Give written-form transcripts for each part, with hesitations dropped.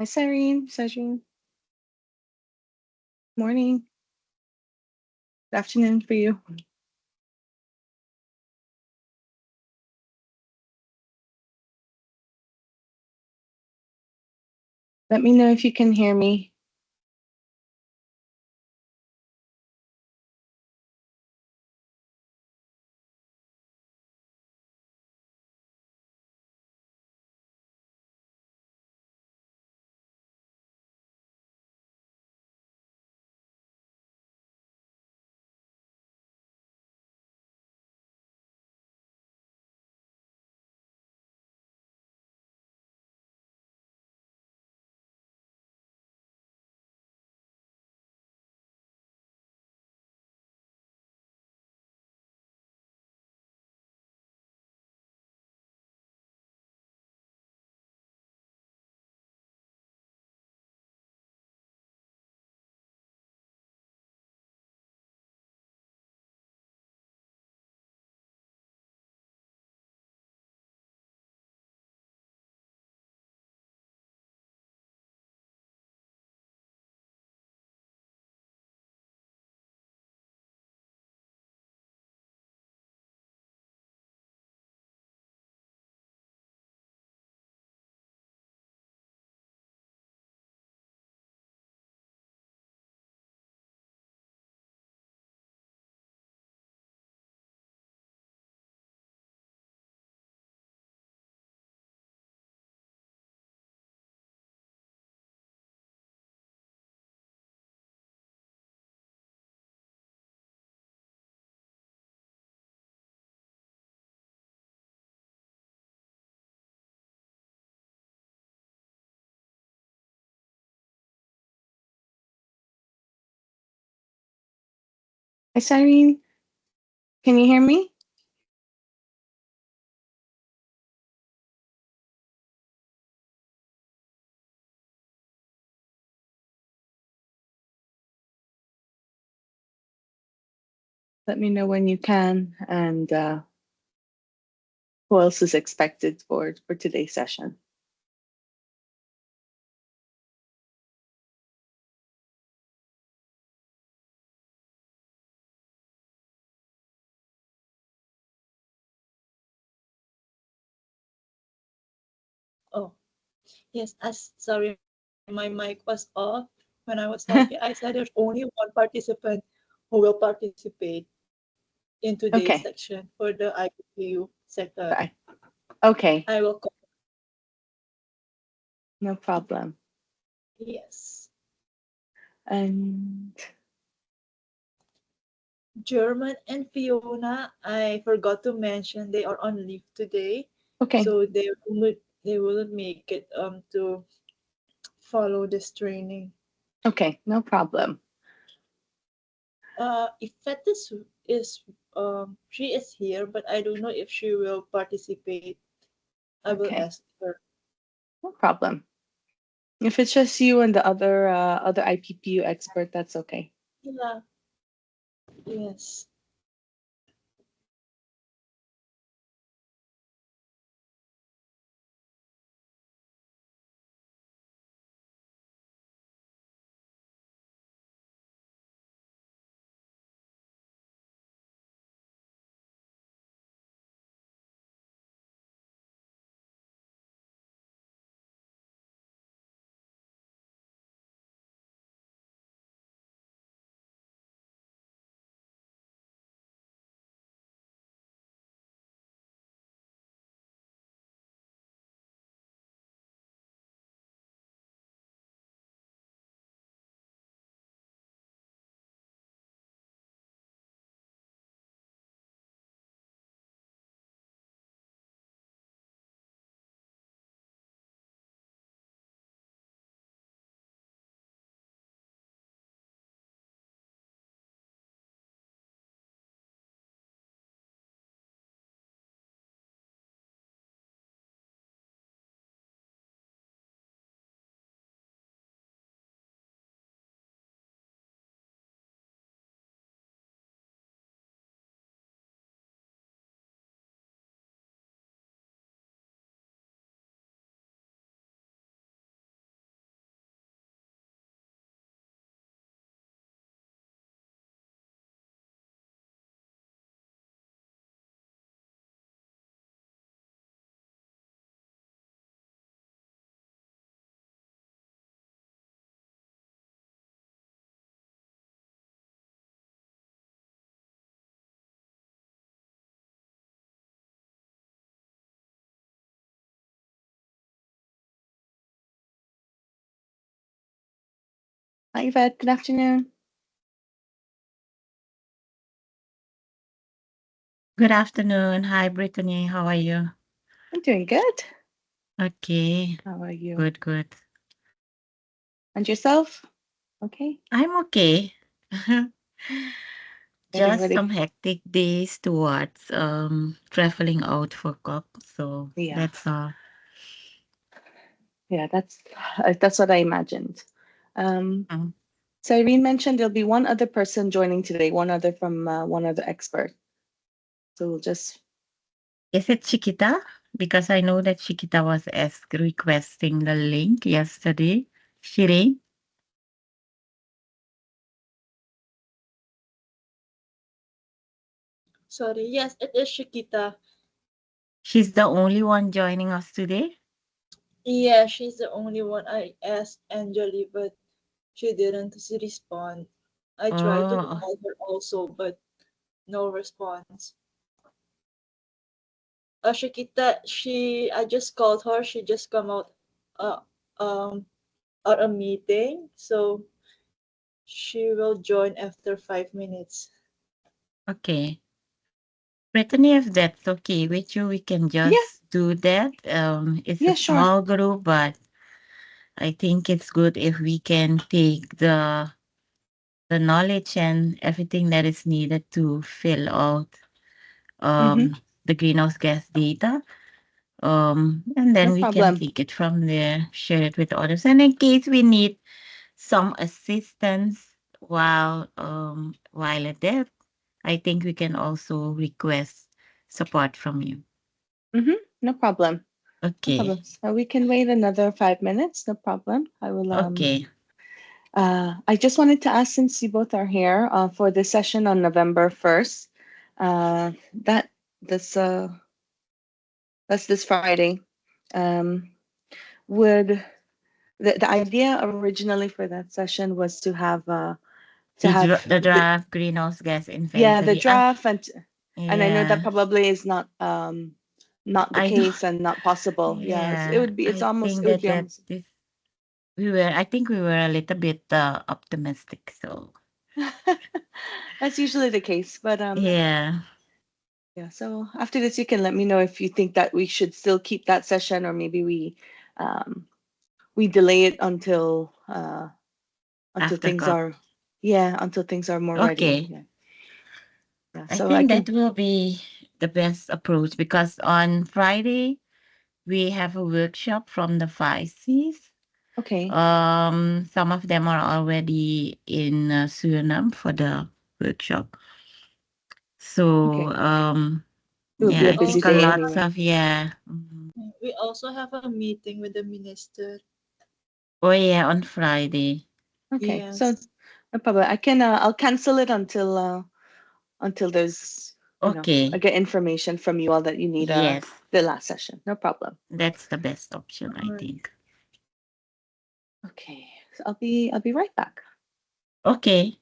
Hi, Cyrene. Morning. Good afternoon for you. Let me know if you can hear me. Hi, Cyrene. Can you hear me? Let me know when you can, and who else is expected for today's session. Oh, yes. Sorry, my mic was off when I was talking. I said there's only one participant who will participate in today's Okay, section for the IPPU sector. bye. Okay, I will. no problem. Yes. And German and Fiona, I forgot to mention they are on leave today, okay, so they will make it to follow this training. okay, no problem. If is she is here, but I don't know if she will participate. I will Okay, ask her. no problem. If it's just you and the other IPPU expert, that's okay. Yeah. Yes. Hi, Yvette. Good afternoon. Good afternoon. Hi, Brittany. How are you? I'm doing good. Okay, How are you? good, good. And yourself? Okay. I'm okay. Getting Just ready. some hectic days towards traveling out for COP. So Yeah. that's all. Yeah, that's what I imagined. Um, Mm. so Irene mentioned there'll be one other person joining today, one other from one other expert. So we'll just Is it Chiquita? Because I know that Chiquita was asked requesting the link yesterday. Shireen, Sorry. Yes, it is Shikita. she's the only one joining us today. Yeah, she's the only one. I asked Anjali, but she didn't respond. I tried to Oh, call her also, but no response. Shikita, I just called her. She just come out uh, um at a meeting, so she will join after 5 minutes. okay. Brittany, if that's okay with you, we can yeah, just do that. It's a yeah, sure. small group, but I think it's good if we can take the knowledge and everything that is needed to fill out Mm-hmm. the greenhouse gas data. And No then we can problem. take it from there, share it with others. And in case we need some assistance while at that, I think we can also request support from you. Mm-hmm. No problem. No Okay. problem. So we can wait another 5 minutes. No problem. I will Okay. I just wanted to ask, since you both are here for the session on November 1st, uh, that this that's this Friday. Um, would the idea originally for that session was to have The draft greenhouse gas the inventory. draft, and I know that Yeah, probably is not the I do. case and not possible. Yes, it Yeah, would be. It's I almost. think It would that be that almost. this I think we were a little bit optimistic. So That's usually the case, but yeah, yeah. So after this, you can let me know if you think that we should still keep that session, or maybe um, we delay it until after things COP. are until things are more ready. Okay, Yeah, yeah. I So I think that can. will be the best approach because on Friday we have a workshop from the 5Cs. Okay, Some of them are already in Suriname for the workshop. So, okay. It would be yeah, a We I busy think a also day lot anyway. of, yeah. Mhm. we also have a meeting with the minister. Oh, yeah, on Friday. Okay, so Yes. no problem. I can. I'll cancel it until there's I Okay. get information from you all that you need Yes, the last session. No problem. that's the best option, All I right. think. Okay, so I'll be right back. Okay.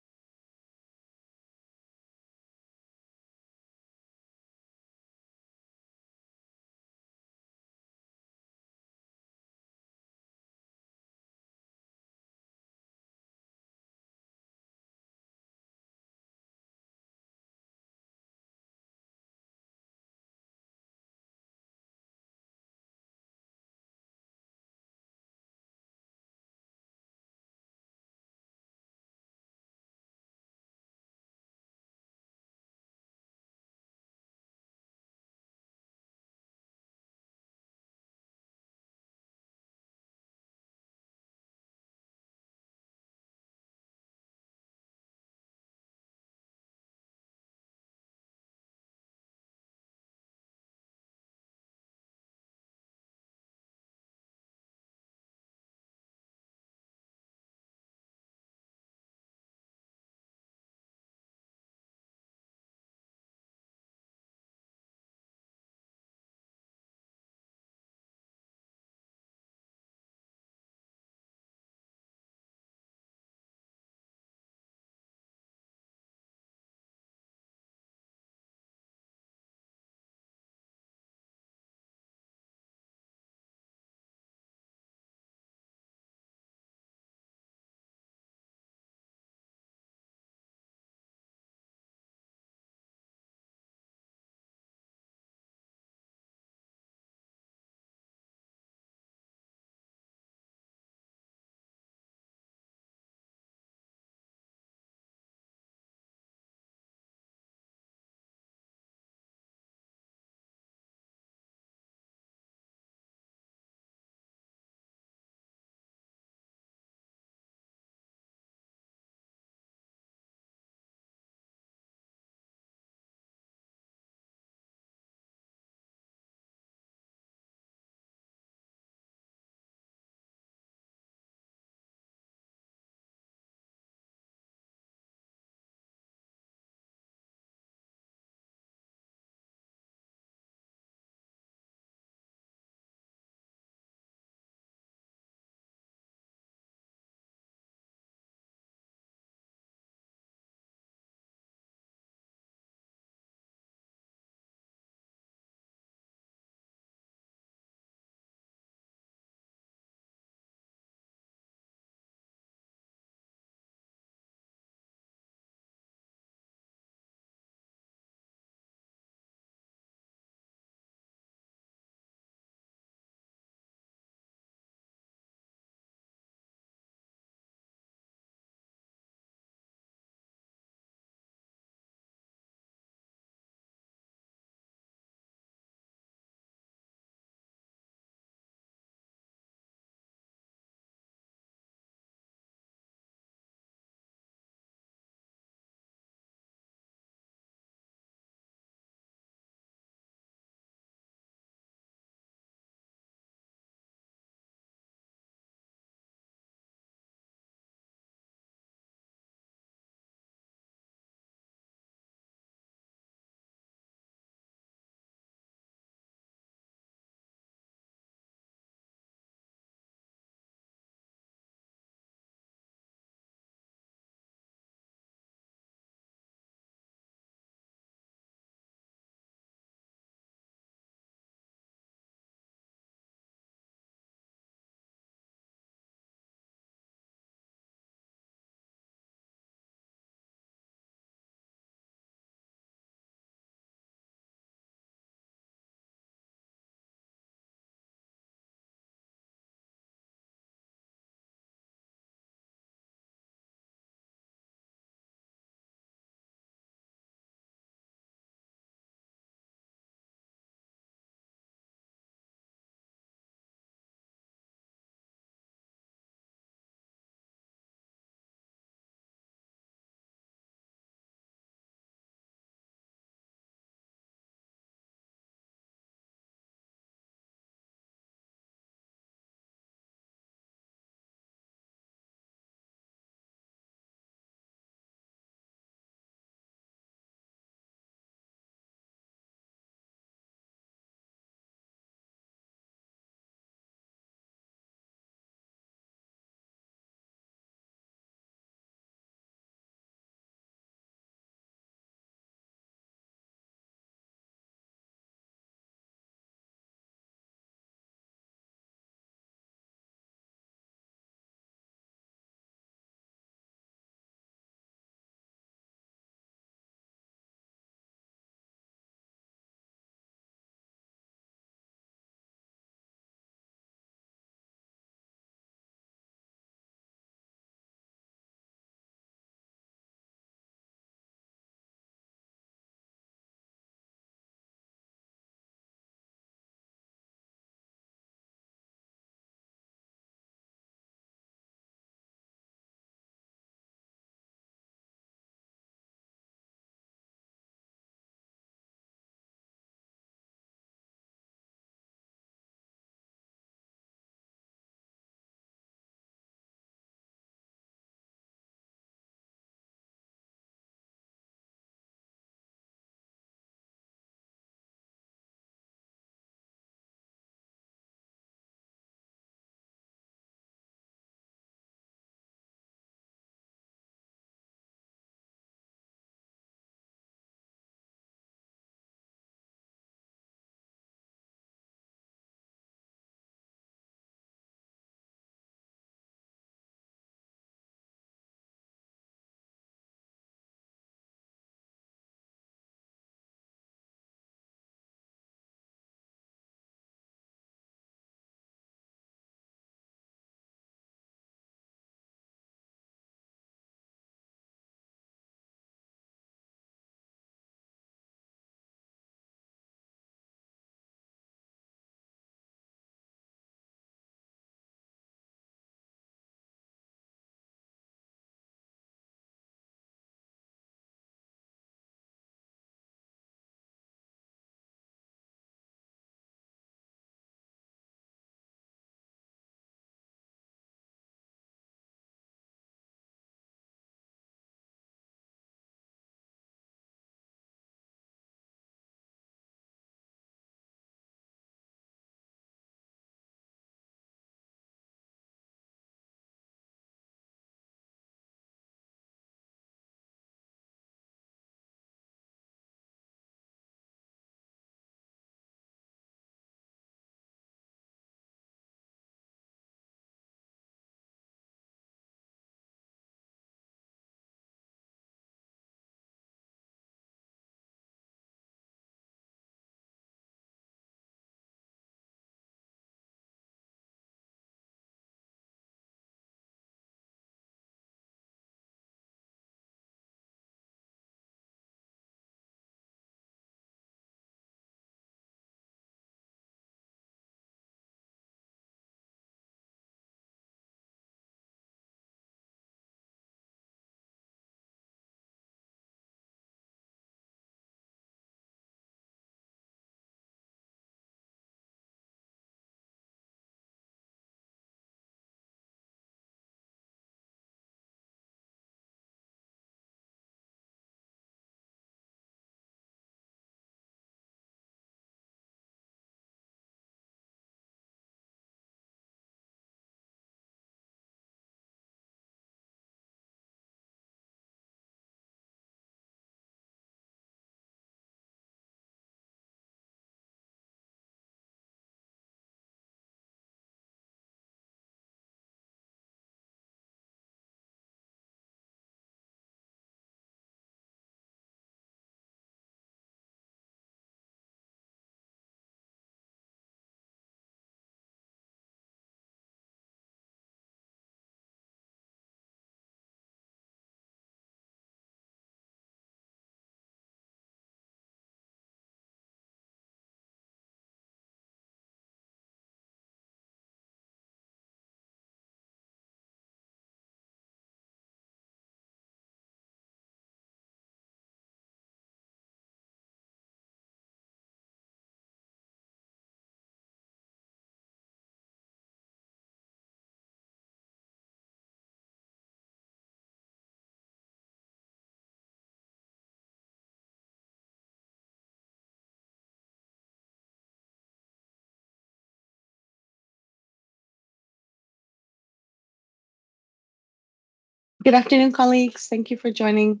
Good afternoon, colleagues. Thank you for joining.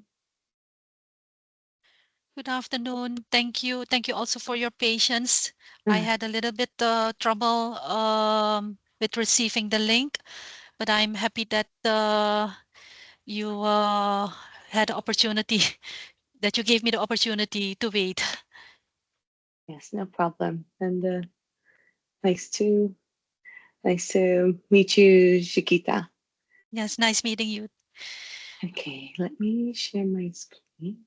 Good afternoon. Thank you. Thank you also for your patience. I Uh, had a little bit trouble with receiving the link, but I'm happy that you had the opportunity that you gave me the opportunity to wait. yes, no problem. And nice to nice to meet you, Chiquita. Yes, nice meeting you. Okay, let me share my screen.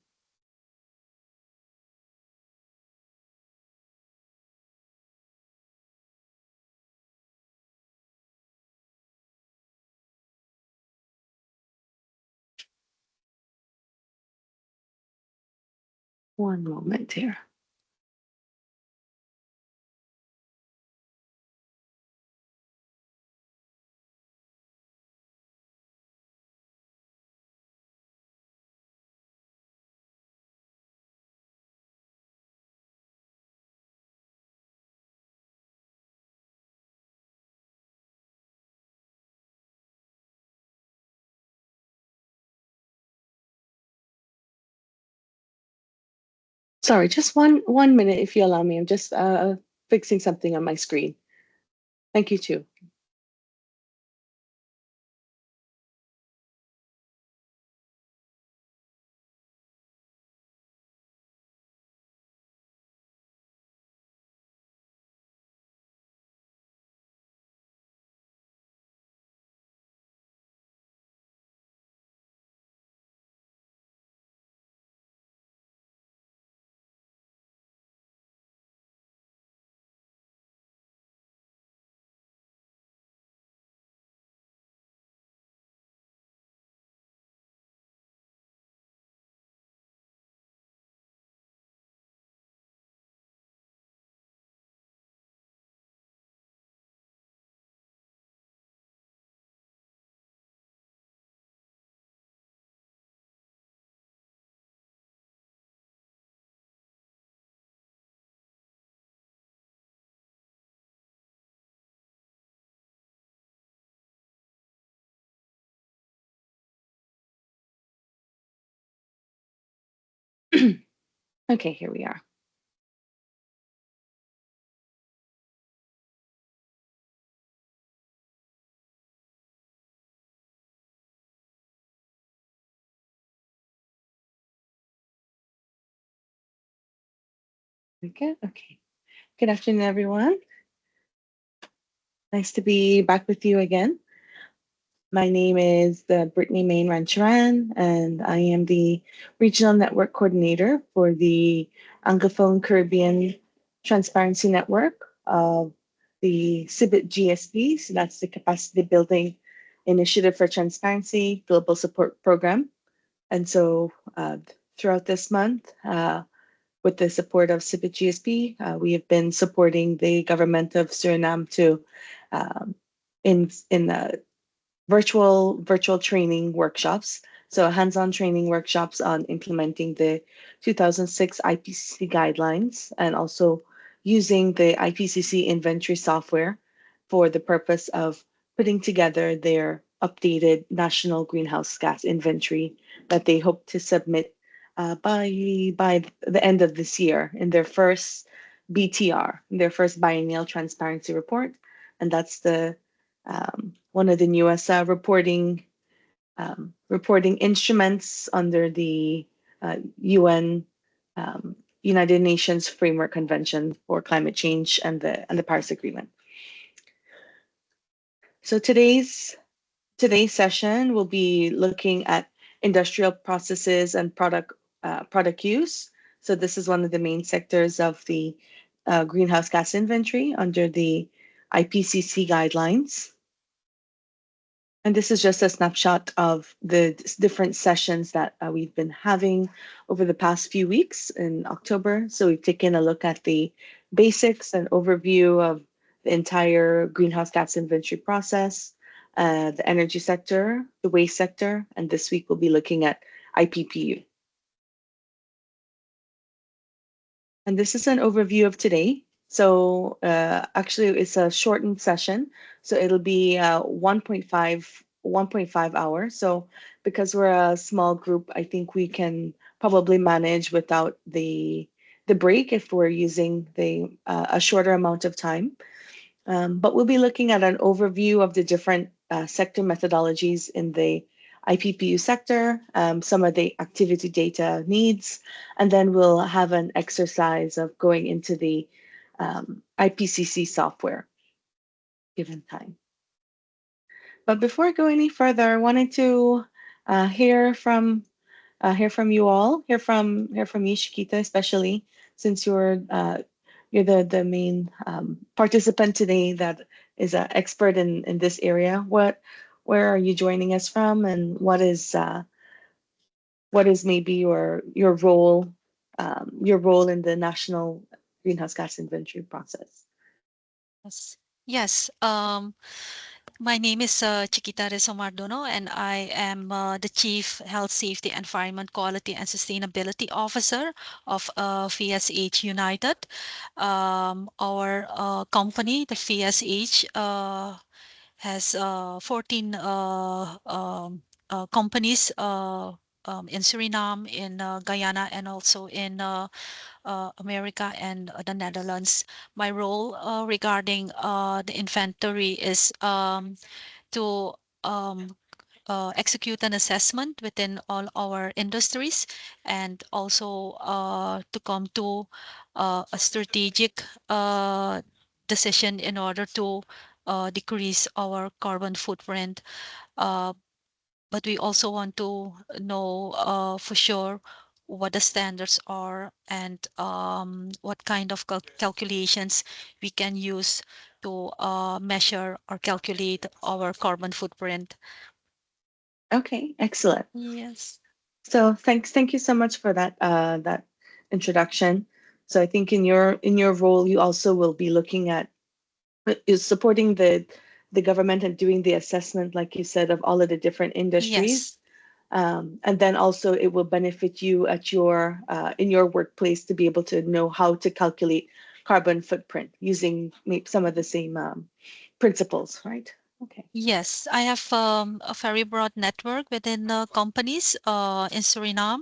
One moment here. Sorry, just one minute if you allow me. I'm just fixing something on my screen. Thank you too. Okay, here we are. Okay, okay. Good afternoon, everyone. Nice to be back with you again. My name is Brittany Main Rancharan, and I am the Regional Network Coordinator for the Anglophone Caribbean Transparency Network of the CIBIT GSP. So that's the Capacity Building Initiative for Transparency Global Support Program. And so throughout this month, with the support of CIBIT GSP, we have been supporting the government of Suriname to um, in virtual training workshops. So hands-on training workshops on implementing the 2006 IPCC guidelines and also using the IPCC inventory software for the purpose of putting together their updated national greenhouse gas inventory that they hope to submit by the end of this year in their first BTR, their first Biennial Transparency Report, and that's the one of the newest reporting instruments under the UN United Nations Framework Convention for Climate Change and the Paris Agreement. So today's session will be looking at industrial processes and product use. So this is one of the main sectors of the greenhouse gas inventory under the IPCC guidelines. And this is just a snapshot of the different sessions that we've been having over the past few weeks in October. So we've taken a look at the basics and overview of the entire greenhouse gas inventory process, the energy sector, the waste sector, and this week we'll be looking at IPPU. And this is an overview of today. So actually, it's a shortened session. So it'll be 1.5 1.5 hours. So because we're a small group, I think we can probably manage without the break if we're using a shorter amount of time. But we'll be looking at an overview of the different sector methodologies in the IPPU sector, some of the activity data needs, and then we'll have an exercise of going into the IPCC software given time. But before I go any further, I wanted to hear from you all, hear from you, Shikita, especially since you're the main participant today that is an expert in this area. Where are you joining us from, and what is maybe your role in the national greenhouse gas inventory process? Yes. Yes. My name is Chiquita Rezo Mardono, and I am the Chief Health, Safety, Environment, Quality, and Sustainability Officer of VSH United. Our company, the VSH, has 14 companies in Suriname, in Guyana, and also in America and the Netherlands. My role regarding the inventory is to execute an assessment within all our industries, and also to come to a strategic decision in order to decrease our carbon footprint. Uh, but we also want to know for sure what the standards are, and what kind of calculations we can use to measure or calculate our carbon footprint. Okay, excellent. Yes. So thank you so much for that introduction. So I think in your role, you also will be looking at is supporting the government and doing the assessment, like you said, of all of the different industries. Yes. And then also it will benefit you at your in your workplace to be able to know how to calculate carbon footprint using maybe some of the same principles, right? Okay. Yes, I have a very broad network within companies in Suriname,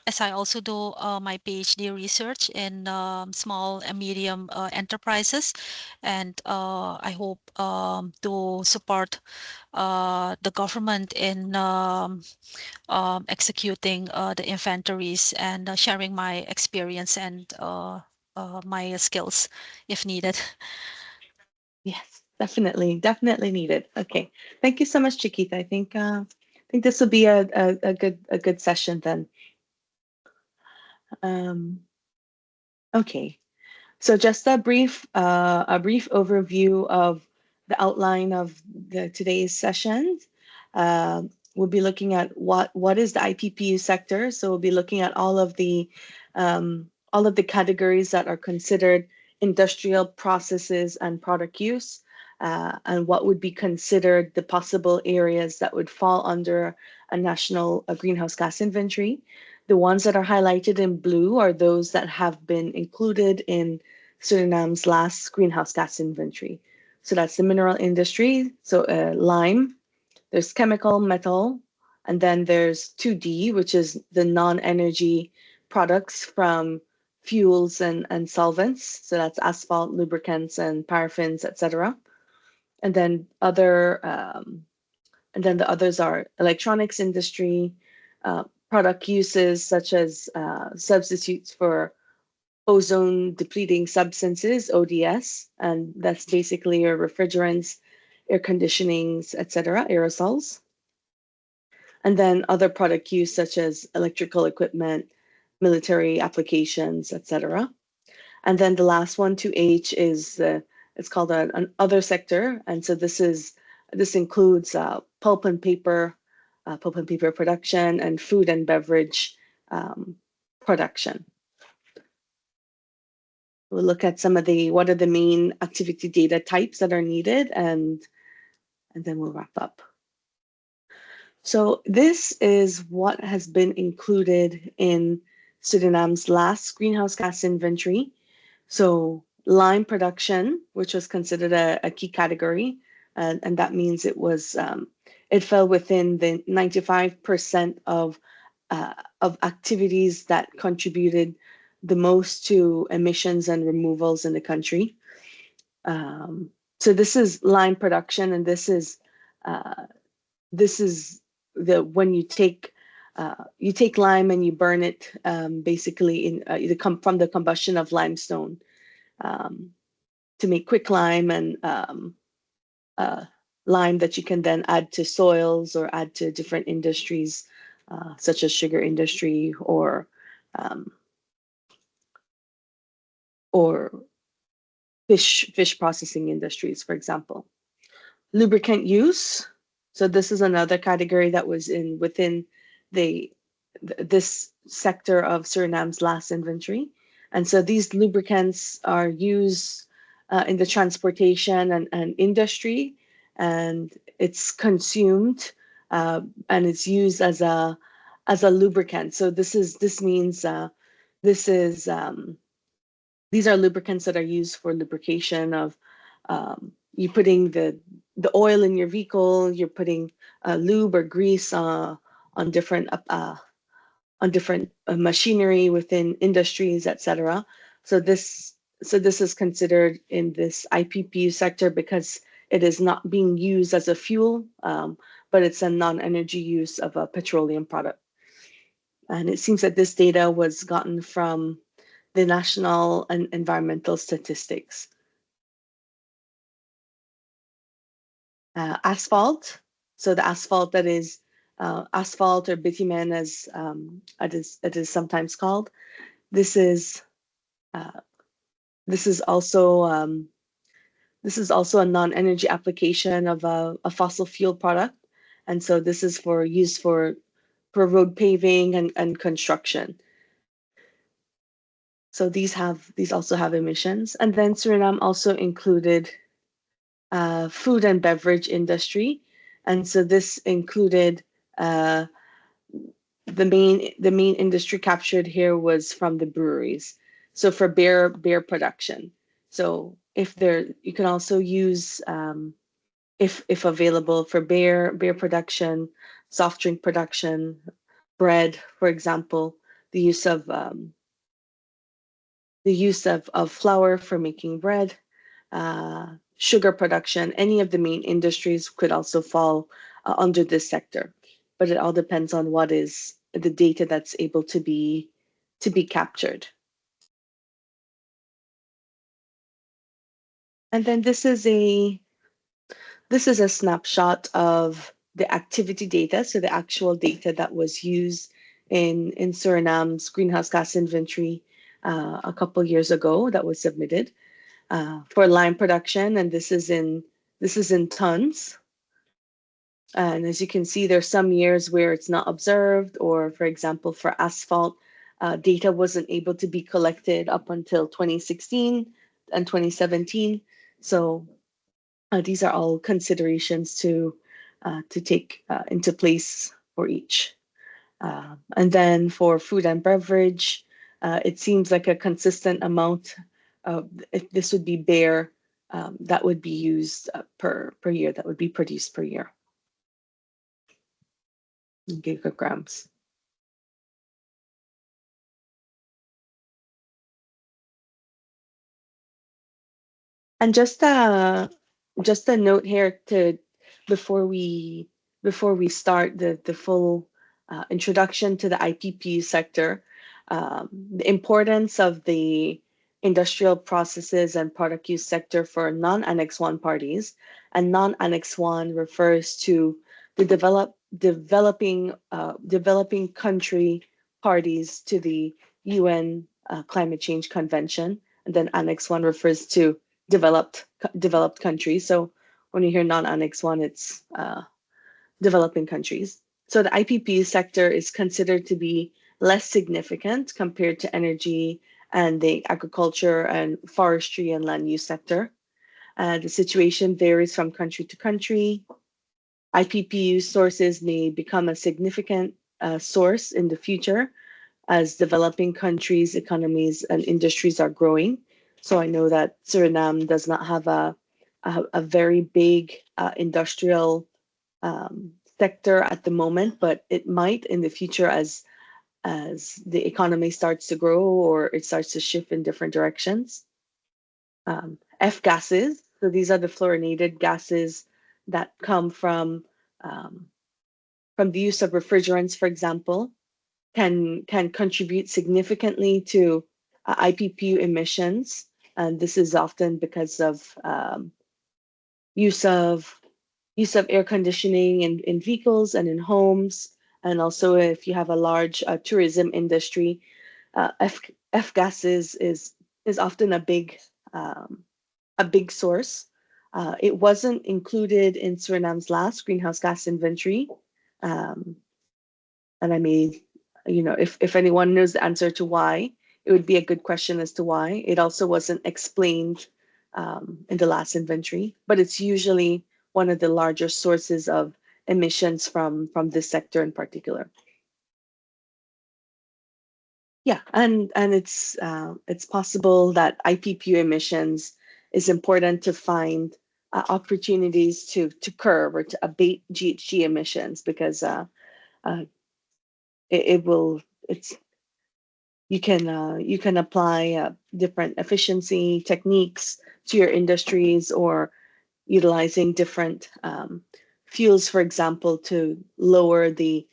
as I also do my PhD research in small and medium enterprises, and I hope to support the government in executing the inventories, and sharing my experience and my skills if needed. Yes, definitely needed. Okay, thank you so much, Chiquita. I think this will be a good session then. Um, okay. So just a brief overview of the outline of the today's sessions. We'll be looking at what is the IPPU sector. So we'll be looking at all of the categories that are considered industrial processes and product use, and what would be considered the possible areas that would fall under a national greenhouse gas inventory. The ones that are highlighted in blue are those that have been included in Suriname's last greenhouse gas inventory. So that's the mineral industry, so lime, there's chemical, metal, and then there's 2D, which is the non-energy products from fuels and solvents. So that's asphalt, lubricants, and paraffins, etc. And then the others are electronics industry, product uses such as substitutes for ozone depleting substances, ODS, and that's basically your refrigerants, air conditionings, etc., aerosols. And then other product use such as electrical equipment, military applications, etc. And then the last one, 2H, is it's called an other sector, and so this includes pulp and paper production, and food and beverage production. We'll look at what are the main activity data types that are needed, and then we'll wrap up. So this is what has been included in Suriname's last greenhouse gas inventory. So lime production, which was considered a key category, and that means it it fell within the 95% of activities that contributed the most to emissions and removals in the country. So this is lime production, and this is the when you take lime and you burn it, basically from the combustion of limestone, to make quicklime and lime that you can then add to soils or add to different industries, such as sugar industry or fish processing industries, for example. Lubricant use. So this is another category that was within this sector of Suriname's last inventory. And so these lubricants are used in the transportation and industry, and it's consumed and it's used as a lubricant. So this means these are lubricants that are used for lubrication of you putting the oil in your vehicle, you're putting lube or grease on different machinery within industries, etc. So this is considered in this IPPU sector because it is not being used as a fuel, but it's a non-energy use of a petroleum product. And it seems that this data was gotten from the National and Environmental Statistics. Asphalt. So the asphalt that is asphalt or bitumen, as it is sometimes called. This is also a non-energy application of a fossil fuel product, and so this is used for road paving and construction. So these also have emissions, and then Suriname also included food and beverage industry, and so this included the main industry captured here was from the breweries. So for beer production. So you can also use if available for beer production, soft drink production, bread, for example, the use of flour for making bread, sugar production. Any of the main industries could also fall under this sector, but it all depends on what is the data that's able to be captured. And then this is a snapshot of the activity data, so the actual data that was used in Suriname's greenhouse gas inventory a couple years ago that was submitted for lime production, and this is in tons. And as you can see, there's some years where it's not observed, or for example, for asphalt, data wasn't able to be collected up until 2016 and 2017. So these are all considerations to take into place for each. And then for food and beverage, it seems like a consistent amount. If this would be beer that would be used per year, that would be produced per year. Gigograms. And just a note here before we start the full introduction to the IPP sector, the importance of the industrial processes and product use sector for non-Annex 1 parties. And non-Annex 1 refers to the developing country parties to the UN Climate Change Convention. And then Annex 1 refers to developed countries. So when you hear non-Annex 1, it's developing countries. So the IPP sector is considered to be less significant compared to energy and the agriculture and forestry and land use sector. The situation varies from country to country. IPPU sources may become a significant source in the future as developing countries, economies, and industries are growing. So I know that Suriname does not have a very big industrial sector at the moment, but it might in the future as the economy starts to grow or it starts to shift in different directions. F gases, so these are the fluorinated gases that come from the use of refrigerants, for example, can contribute significantly to IPPU emissions, and this is often because of use of air conditioning in vehicles and in homes, and also if you have a large tourism industry, F gases is often a big source. It wasn't included in Suriname's last greenhouse gas inventory, and I may, if anyone knows the answer to why, it would be a good question as to why. It also wasn't explained in the last inventory, but it's usually one of the larger sources of emissions from this sector in particular. Yeah, and it's possible that IPPU emissions is important to find opportunities to curb or to abate GHG emissions, because you can apply different efficiency techniques to your industries, or utilizing different fuels, for example, to lower the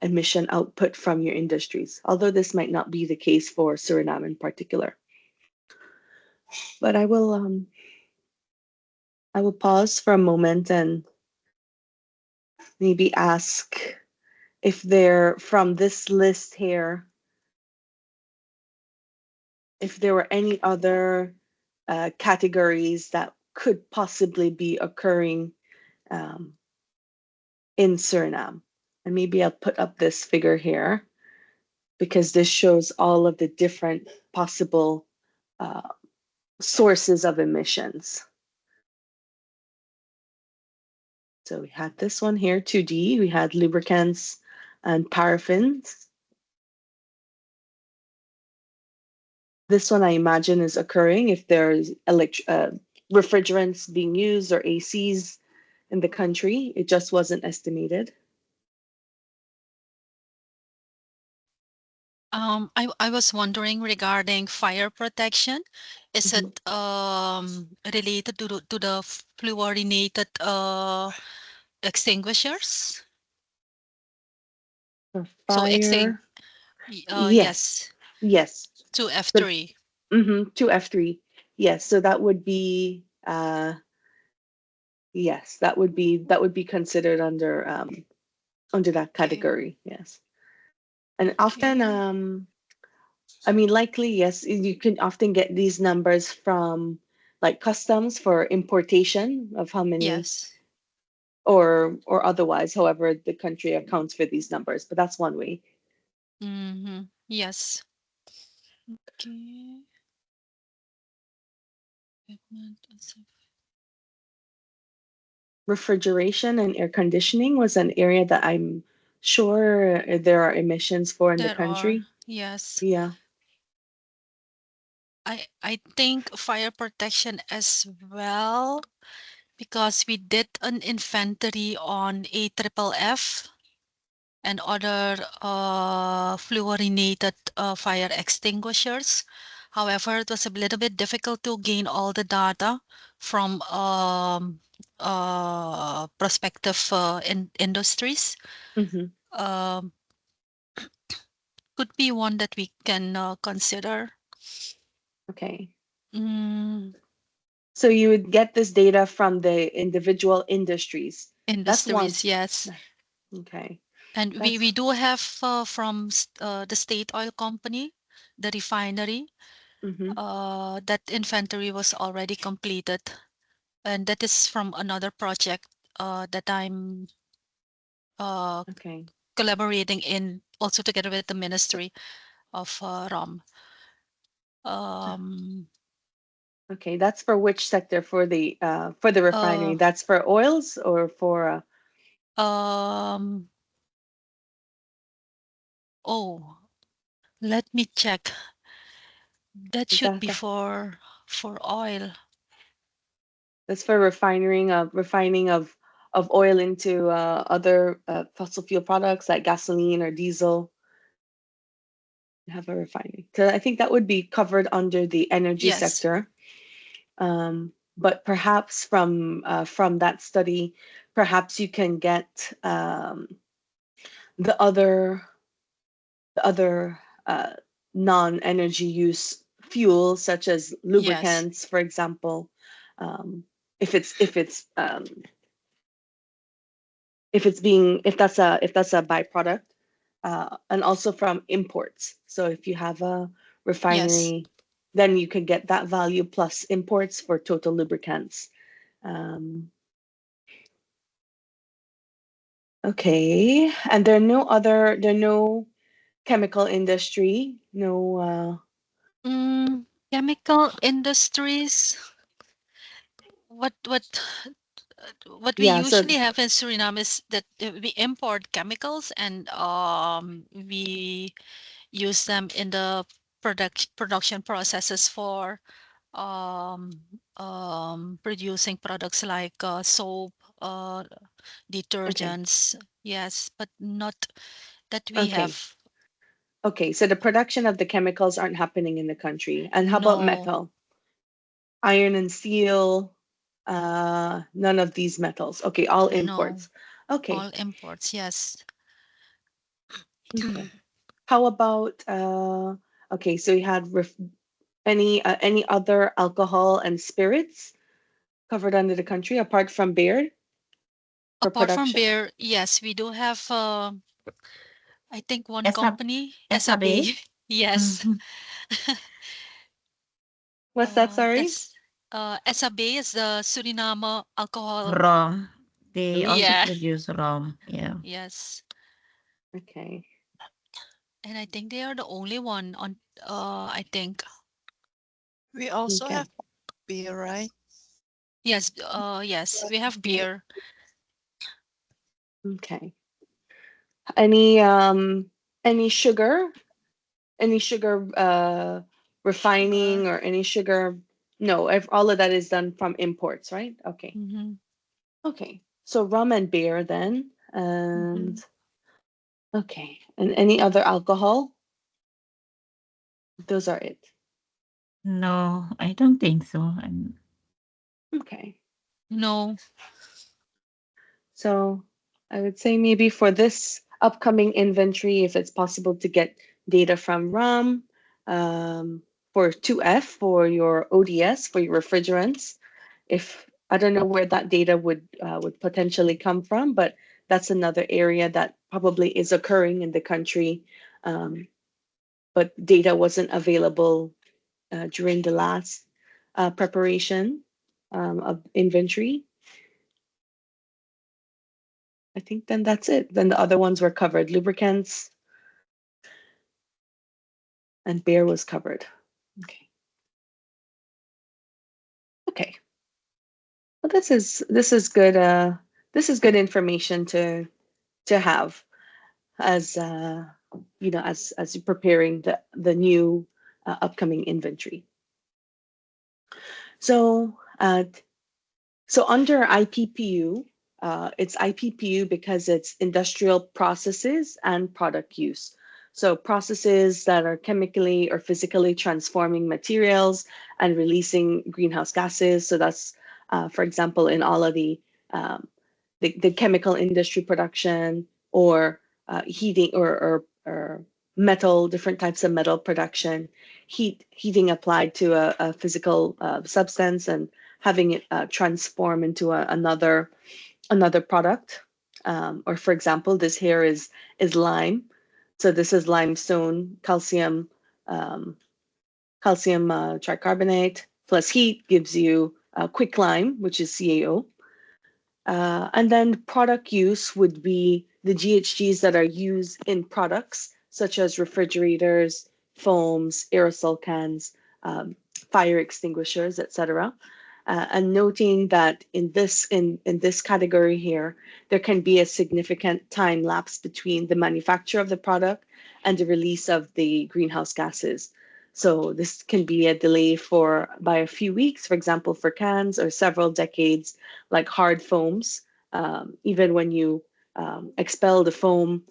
emission output from your industries, although this might not be the case for Suriname in particular. But I will pause for a moment and maybe ask if from this list here, if there were any other categories that could possibly be occurring in Suriname. And maybe I'll put up this figure here, because this shows all of the different possible sources of emissions. So we had this one here, 2D. We had lubricants and paraffins. This one I imagine is occurring if there's refrigerants being used or ACs in the country. It just wasn't estimated. I was wondering regarding fire protection. Is Mhm. it related to the fluorinated extinguishers? For So fire, yes, yes. to So, F3. to F3, yes. So that would be yes, that would be considered under that category. Yes, and often I mean, likely, yes, you can often get these numbers from like customs for importation of how many, Yes. or otherwise, however the country accounts for these numbers, but that's one way. Yes. Okay. Refrigeration and air conditioning was an area that I'm sure there are emissions for in the There are, country. yes. Yeah. I think fire protection as well, because we did an inventory on AFFF and other fluorinated fire extinguishers. However, it was a little bit difficult to gain all the data from prospective industries. Hmm. Um, could be one that we can consider. Okay. Mm, So you would get this data from the individual industries. That's one. industries, yes. Okay. And we That's. do have from the state oil company, the refinery, Hmm. that inventory was already completed. And that is from another project that I'm Okay. collaborating in, also together with the Ministry of ROM. Um, Okay. That's for which sector? For the refinery? uh, That's for oils or for um, oh, let me check. That should be for oil. that's for refining of of oil into other fossil fuel products like gasoline or diesel. Have a refining. So I think that would be covered under the energy Yes. sector. But perhaps from that study, perhaps you can get the other non-energy use fuels, such as lubricants, for example. If that's a byproduct, and also from imports. So if you have a refinery, then you can get that value plus imports for total lubricants. Okay, and there are no chemical industry, no. Chemical industries. What we Yeah, so usually have in Suriname is that we import chemicals and we use them in the production processes for producing products like soap, detergents. Yes, but not that we okay. have. Okay, so the production of the chemicals aren't happening in the country. And how about No, metal? Iron and steel, none of these metals. Okay, all no, imports. Okay, all imports. Yes. okay. How about okay, so you had any other alcohol and spirits covered under the country apart from beer for Apart from production? beer, yes, we do have. I think one Esa, company, Esabe. SAB. Yes. Mhm. What's that, sorry? SAB is the Suriname alcohol. Rum. They also Okay, Yeah. produce rum. Yeah. Yes. okay. And I think they are the only one on. I think We also Okay. have beer, right? yes. Yes, we have beer. Okay. Any sugar? Any sugar refining Sugar. or any sugar? No, all of that is done from imports, right? Okay. Mm-hmm. Okay. So rum and beer then. Mm-hmm. And okay. And any other alcohol? Those are it. No, I don't think so. Okay. No. So I would say maybe for this upcoming inventory, if it's possible to get data from rum, for 2F for your ODS, for your refrigerants. If I don't know where that data would potentially come from, but that's another area that probably is occurring in the country, but data wasn't available during the last preparation of inventory. I think then that's it. Then the other ones were covered. Lubricants and beer was covered. Okay. Okay. Well, this is good. This is good information to have as as you're preparing the new upcoming inventory. So under IPPU, it's IPPU because it's industrial processes and product use. So processes that are chemically or physically transforming materials and releasing greenhouse gases. So that's, for example, in all of the chemical industry production or heating or metal, different types of metal production, heating applied to a physical substance and having it transform into another product. Or for example, this here is lime. So this is limestone, um, calcium tricarbonate plus heat gives you quicklime, which is CaO. And then product use would be the GHGs that are used in products such as refrigerators, foams, aerosol cans, fire extinguishers, etc. And noting that in this category here, there can be a significant time lapse between the manufacture of the product and the release of the greenhouse gases. So this can be a delay by a few weeks, for example, for cans, or several decades, like hard foams, Even when you expel the foam,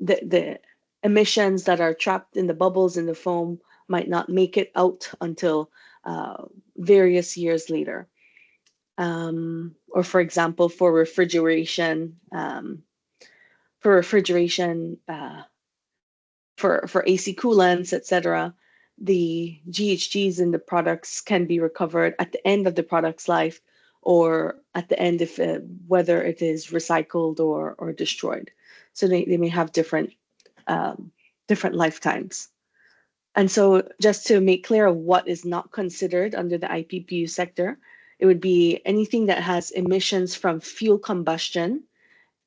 the emissions that are trapped in the bubbles in the foam might not make it out until various years later. Or for example, for refrigeration, for AC coolants, etc., the GHGs in the products can be recovered at the end of the product's life, or at the end if whether it is recycled or destroyed. So they may have different lifetimes. And so just to make clear what is not considered under the IPPU sector, it would be anything that has emissions from fuel combustion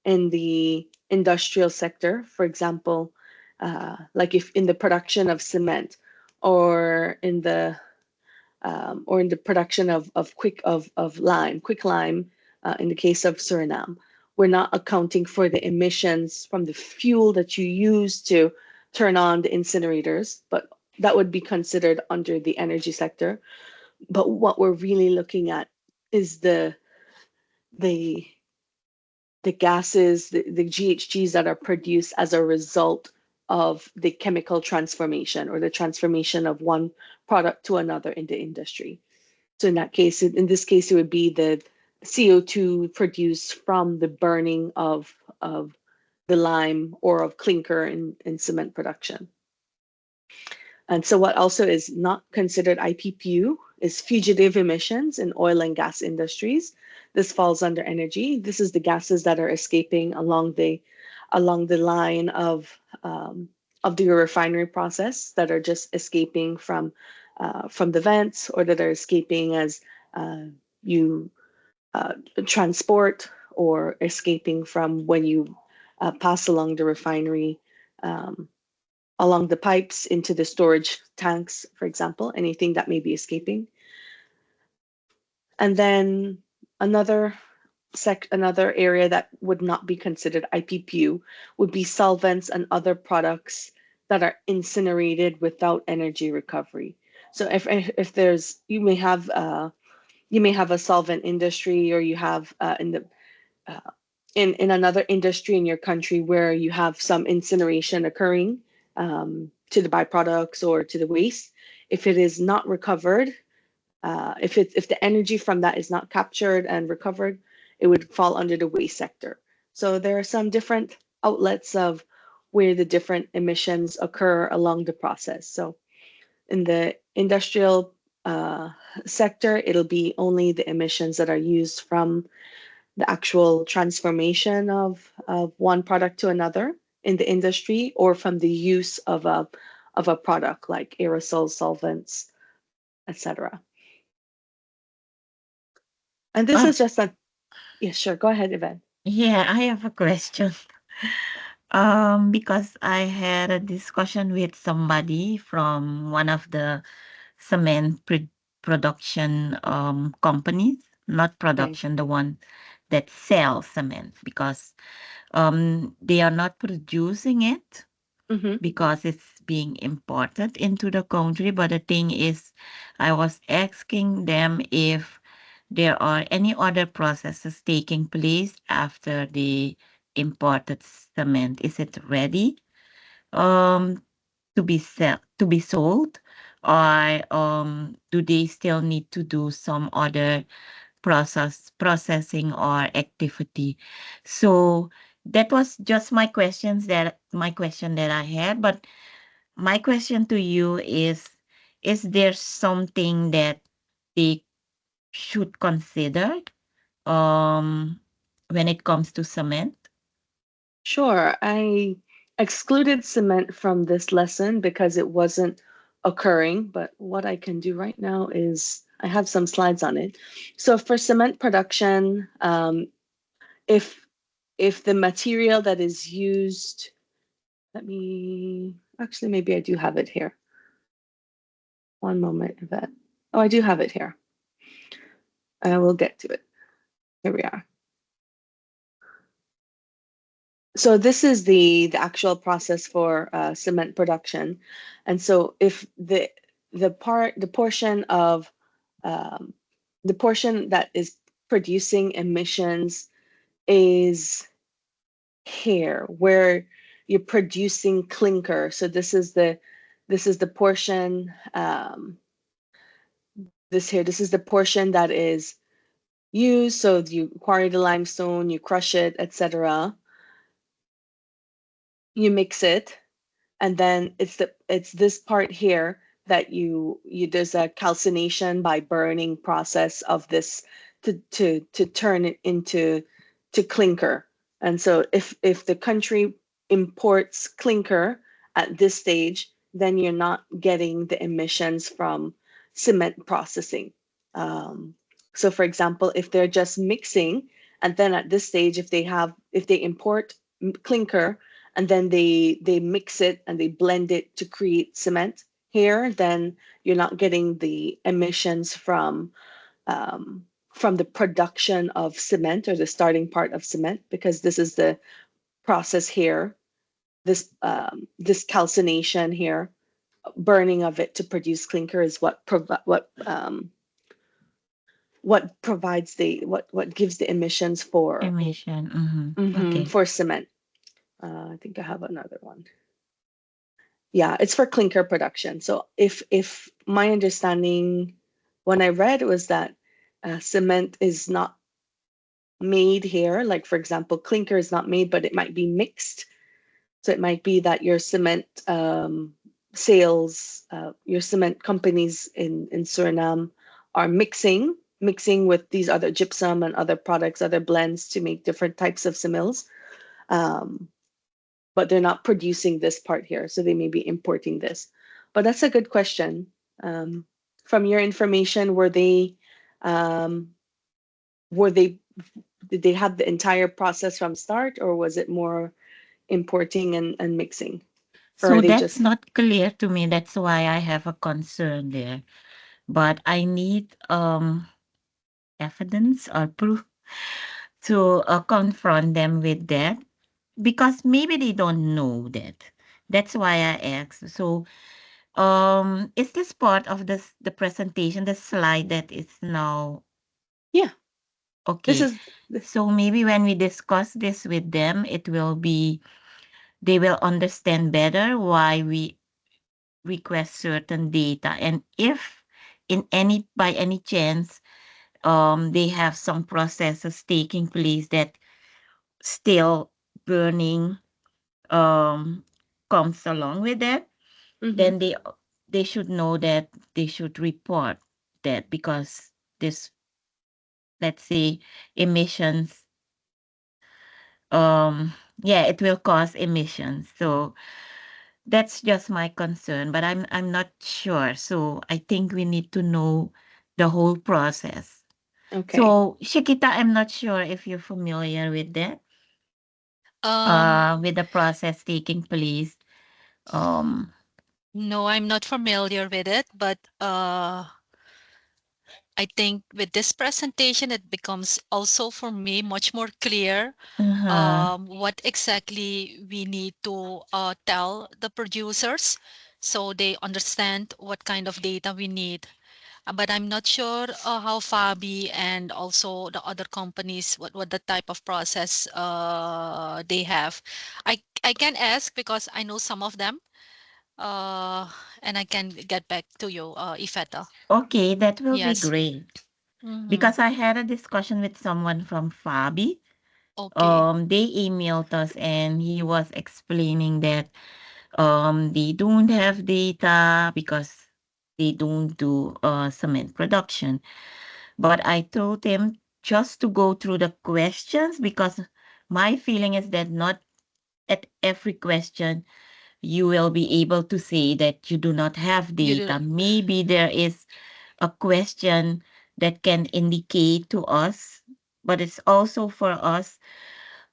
in the industrial sector, for example, like if in the production of cement or in the production of quicklime, in the case of Suriname. We're not accounting for the emissions from the fuel that you use to turn on the incinerators, but that would be considered under the energy sector. But what we're really looking at is the gases, the GHGs that are produced as a result of the chemical transformation or the transformation of one product to another in the industry. So in this case, it would be the CO2 produced from the burning of the lime or of clinker in cement production. And so what also is not considered IPPU is fugitive emissions in oil and gas industries. This falls under energy. This is the gases that are escaping along the line of the refinery process, that are just escaping from the vents, or that are escaping as you transport, or escaping from when you pass along the refinery, along the pipes into the storage tanks, for example, anything that may be escaping. And then another area that would not be considered IPPU would be solvents and other products that are incinerated without energy recovery. So if there's, you may have a solvent industry, or you have in another industry in your country where you have some incineration occurring to the byproducts or to the waste. If it is not recovered, if the energy from that is not captured and recovered, it would fall under the waste sector. So there are some different outlets of where the different emissions occur along the process. So in the industrial sector, it'll be only the emissions that are used from the actual transformation of one product to another in the industry, or from the use of a product like aerosol solvents, etc. And this is just yeah, sure. Go ahead, Yvette. Yeah, I have a question. Because I had a discussion with somebody from one of the cement production companies, not production, the one that sells cement, because they are not producing it because it's being imported into the country. But the thing is, I was asking them if there are any other processes taking place after the imported cement. Is it ready to be sold, or do they still need to do some other processing or activity? So that was just my question that I had. But my question to you is there something that they should consider when it comes to cement? Sure. I excluded cement from this lesson because it wasn't occurring, but what I can do right now is I have some slides on it. So for cement production, if the material that is used, actually, maybe I do have it here. One moment, Yvette. Oh, I do have it here. I will get to it. Here we are. So this is the actual process for cement production, and so if the portion that is producing emissions is here where you're producing clinker. So this is the portion, this is the portion that is used. So you quarry the limestone, you crush it, etc. You mix it, and then it's this part here that you there's a calcination by burning process of this to turn it into clinker. And so if the country imports clinker at this stage, then you're not getting the emissions from cement processing. So for example, if they're just mixing, and then at this stage, if they import clinker, and then they mix it and they blend it to create cement here, then you're not getting the emissions from the production of cement, or the starting part of cement, because this is the process here, this calcination here, burning of it to produce clinker is what provides what gives the emissions for emission. Okay. for cement. I think I have another one. Yeah, it's for clinker production. So if my understanding when I read was that cement is not made here, like for example, clinker is not made, but it might be mixed. So it might be that your cement sales, your cement companies in Suriname are mixing with these other gypsum and other products, other blends to make different types of cements. But they're not producing this part here, so they may be importing this. But that's a good question. From your information, did they have the entire process from start, or was it more importing and mixing? Or So are they that's just not clear to me. That's why I have a concern there. But I need evidence or proof to confront them with that, because maybe they don't know that. That's why I asked. So, is this part of the presentation, the slide that is now yeah? This okay? is So maybe when we discuss this with them, they will understand better why we request certain data, and if by any chance they have some processes taking place that still burning comes along with that, then they should know that they should report that, because this, let's say, emissions, yeah, it will cause emissions. So that's just my concern, but I'm not sure. So I think we need to know the whole process. okay. So Shikita, I'm not sure if you're familiar with that, with the process taking place. Um, No, I'm not familiar with it, but I think with this presentation, it becomes also for me much more clear what exactly we need to tell the producers, so they understand what kind of data we need. But I'm not sure how Fabi and also the other companies, what the type of process they have. I can ask because I know some of them, and I can get back to you, Ifeta. okay, that will be Yes. great. Mhm. Because I had a discussion with someone from Fabi. Okay. They emailed us and he was explaining that they don't have data because they don't do cement production. But I told him just to go through the questions, because my feeling is that not at every question you will be able to say that you do not have You do. data. Maybe there is a question that can indicate to us, but it's also for us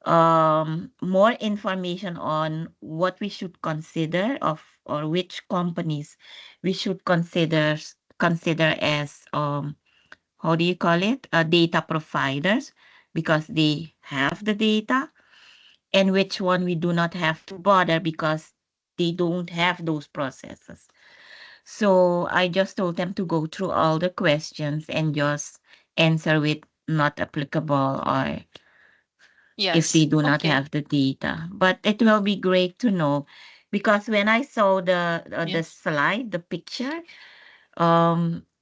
more information on what we should consider of, or which companies we should consider as how do you call it, data providers, because they have the data, and which one we do not have to bother because they don't have those processes. So I just told them to go through all the questions and just answer with not applicable, or if they Yes. do not Okay. have the data. But it will be great to know, because when I saw the Yes. slide, the picture,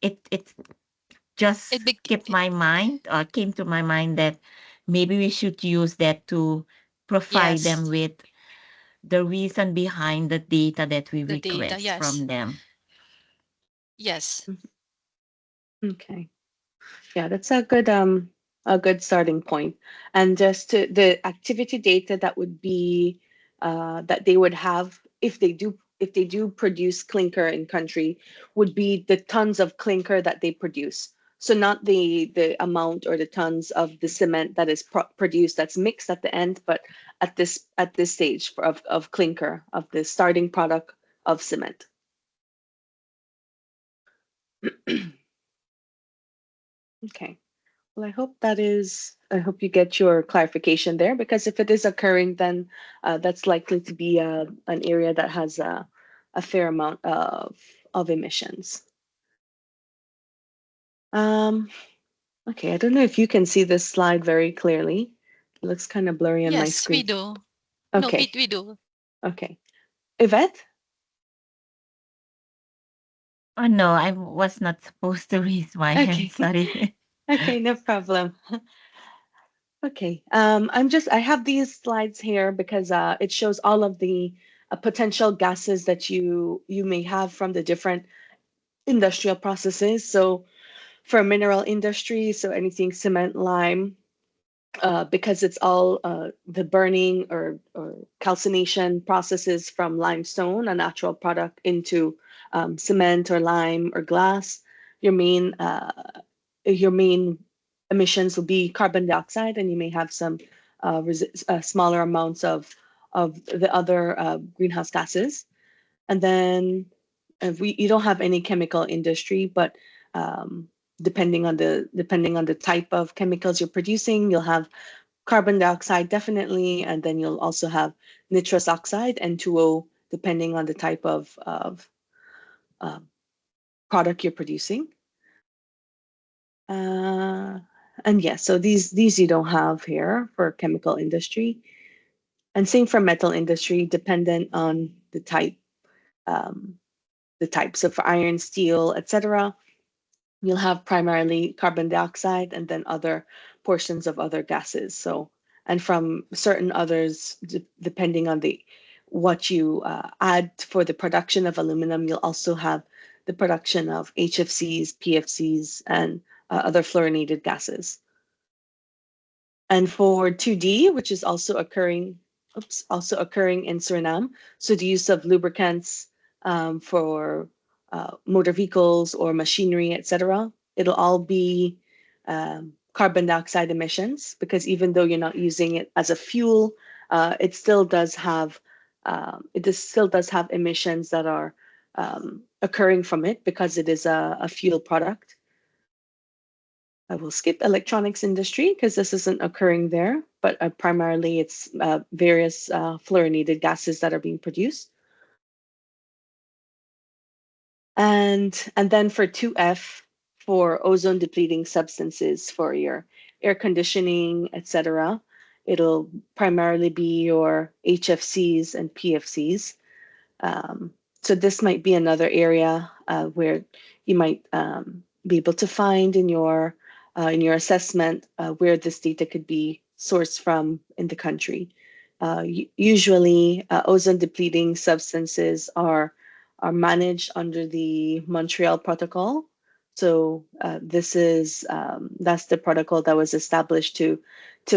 it just It be came to my mind that maybe we should use that to provide them yes. with the reason behind the data that we The data. request Yes. from them. Yes. Okay. Yeah, that's a good starting point. And just to the activity data that would be that they would have if they do produce clinker in country would be the tons of clinker that they produce. So not the amount or the tons of the cement that is produced that's mixed at the end, but at this stage of clinker of the starting product of cement. Okay. Well, I hope you get your clarification there, because if it is occurring, then that's likely to be an area that has a fair amount of emissions. Okay, I don't know if you can see this slide very clearly. It looks kind of blurry on my Yes, we screen. do. No, Okay, we do. okay. Yvette? Oh no, I was not supposed to raise my hand. Okay, Sorry. okay, no problem. Okay, I have these slides here because it shows all of the potential gases that you may have from the different industrial processes. So for mineral industry, so anything cement, lime, because it's all the burning or calcination processes from limestone, a natural product, into cement or lime or glass. Your main your main emissions will be carbon dioxide, and you may have some smaller amounts of the other greenhouse gases. And then you don't have any chemical industry, but depending on the type of chemicals you're producing, you'll have carbon dioxide definitely, and then you'll also have nitrous oxide, N2O, depending on the type of uh, product you're producing. And yeah, so these you don't have here for chemical industry, and same for metal industry, dependent on um, the types of iron, steel, etc. You'll have primarily carbon dioxide and then other portions of other gases. So, and from certain others, depending on the what you add for the production of aluminum, you'll also have the production of HFCs, PFCs, and other fluorinated gases. And for 2D, which is also occurring in Suriname, so the use of lubricants for motor vehicles or machinery, etc., it'll all be carbon dioxide emissions, because even though you're not using it as a fuel, it still does have emissions that are occurring from it, because it is a fuel product. I will skip electronics industry because this isn't occurring there, but primarily it's various fluorinated gases that are being produced. And then for 2F, for ozone depleting substances for your air conditioning, etc., it'll primarily be your HFCs and PFCs. So this might be another area where you might be able to find in your assessment where this data could be sourced from in the country. Usually, ozone depleting substances are managed under the Montreal Protocol. So this is that's the protocol that was established to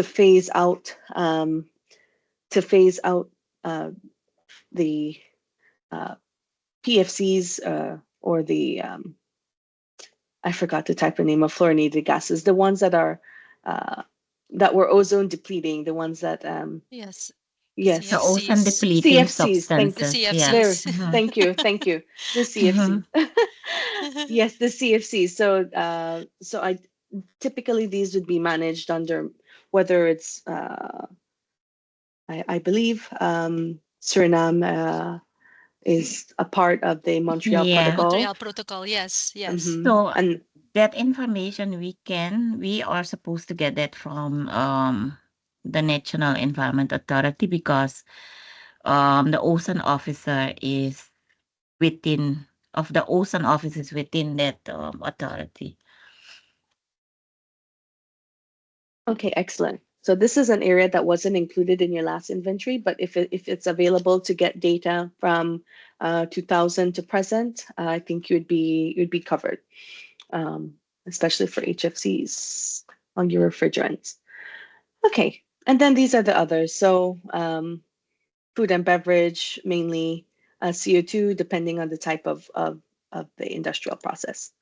phase out the PFCs or the I forgot the type of name of fluorinated gases, the ones that are that were ozone depleting, the ones that Yes. The yes, ozone CFCs. depleting CFCs. The substances. Yeah. There, CFCs. thank you, the Mhm. CFCs. Yes, the CFCs. So I typically these would be managed under whether it's I believe Suriname is a part of the Montreal Yeah. Protocol. Montreal Protocol. Yes. Yes. So And that information we are supposed to get that from the National Environment Authority, because the ocean officer is within that authority. Okay, excellent. So this is an area that wasn't included in your last inventory, but if it's available to get data from 2000 to present, I think you'd be covered, especially for HFCs on your refrigerants. Okay, and then these are the others. So food and beverage, mainly CO2, depending on the type of the industrial process.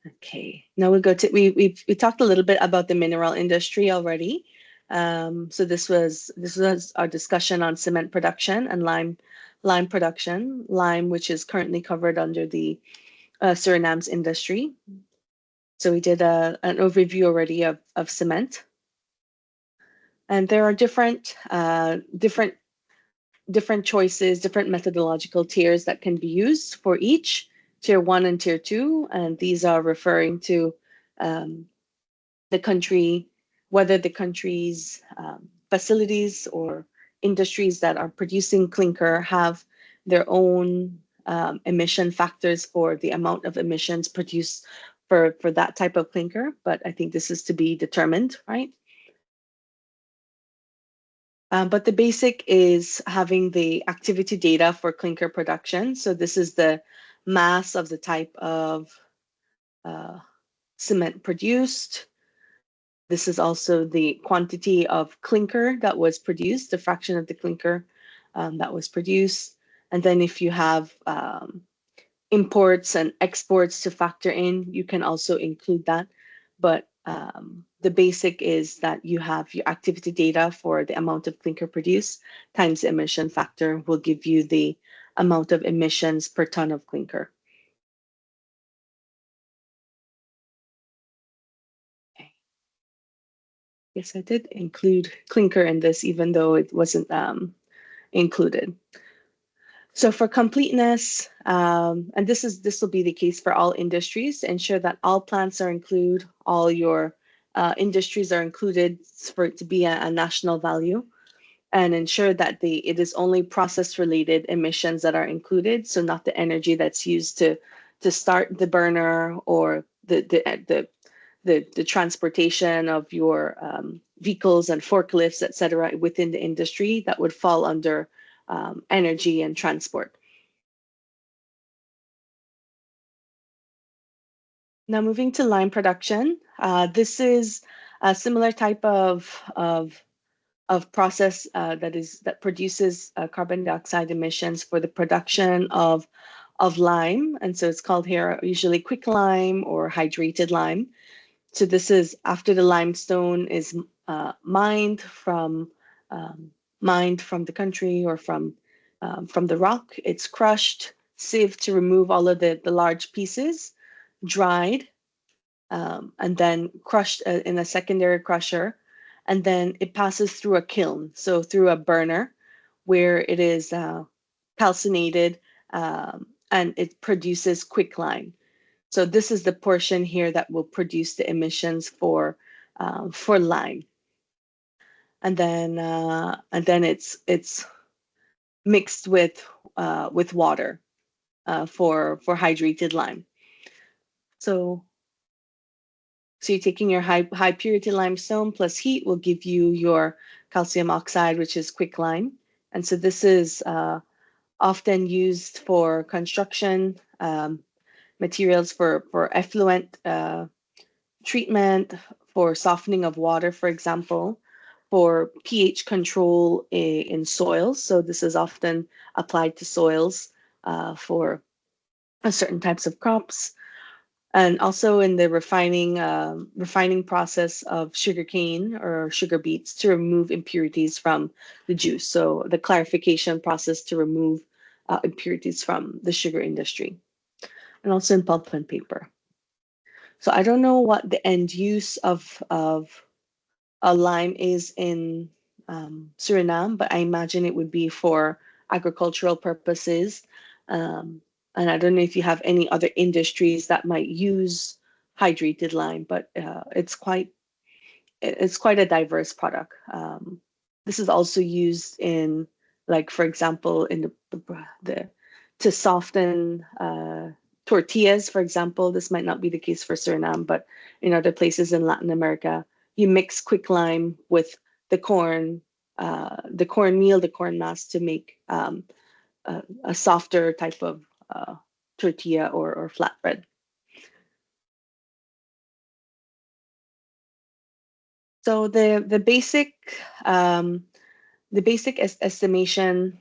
Okay, now we'll go to, we talked a little bit about the mineral industry already. So this was our discussion on cement production and lime production, lime, which is currently covered under the Suriname's industry. So we did an overview already of cement. And there are different choices, different methodological tiers that can be used for each, tier 1 and tier 2, and these are referring to the country, whether the country's facilities or industries that are producing clinker have their own emission factors for the amount of emissions produced for that type of clinker, but I think this is to be determined, right? But the basic is having the activity data for clinker production. So this is the mass of the type of cement produced. This is also the quantity of clinker that was produced, the fraction of the clinker that was produced. And then if you have imports and exports to factor in, you can also include that. But the basic is that you have your activity data for the amount of clinker produced times the emission factor will give you the amount of emissions per ton of clinker. Okay. Yes, I did include clinker in this, even though it wasn't included. So for completeness, and this will be the case for all industries, to ensure that all plants are included, all your industries are included for it to be a national value, and ensure that it is only process-related emissions that are included, so not the energy that's used to start the burner or the transportation of your vehicles and forklifts, et cetera, within the industry that would fall under energy and transport. Now moving to lime production, this is a similar type of process that produces carbon dioxide emissions for the production of lime, and so it's called here usually quick lime or hydrated lime. So this is after the limestone is mined from the country or from the rock. It's crushed, sieved to remove all of the large pieces, dried, and then crushed in a secondary crusher, and then it passes through a kiln, so through a burner, where it is calcinated and it produces quicklime. So this is the portion here that will produce the emissions for lime, and then it's mixed with water for hydrated lime. So you're taking your high purity limestone plus heat will give you your calcium oxide, which is quicklime, and so this is often used for construction materials, for effluent treatment, for softening of water, for example, for pH control in soils. So this is often applied to soils for certain types of crops, and also in the refining process of sugarcane or sugar beets to remove impurities from the juice. So the clarification process to remove impurities from the sugar industry, and also in pulp and paper. So I don't know what the end use of a lime is in Suriname, but I imagine it would be for agricultural purposes. And I don't know if you have any other industries that might use hydrated lime, but it's quite it's quite a diverse product. This is also used in, like, for example, in the to soften tortillas, for example. This might not be the case for Suriname, but in other places in Latin America, you mix quicklime with the cornmeal, the corn mass, to make a softer type of tortilla or flatbread. So the basic estimation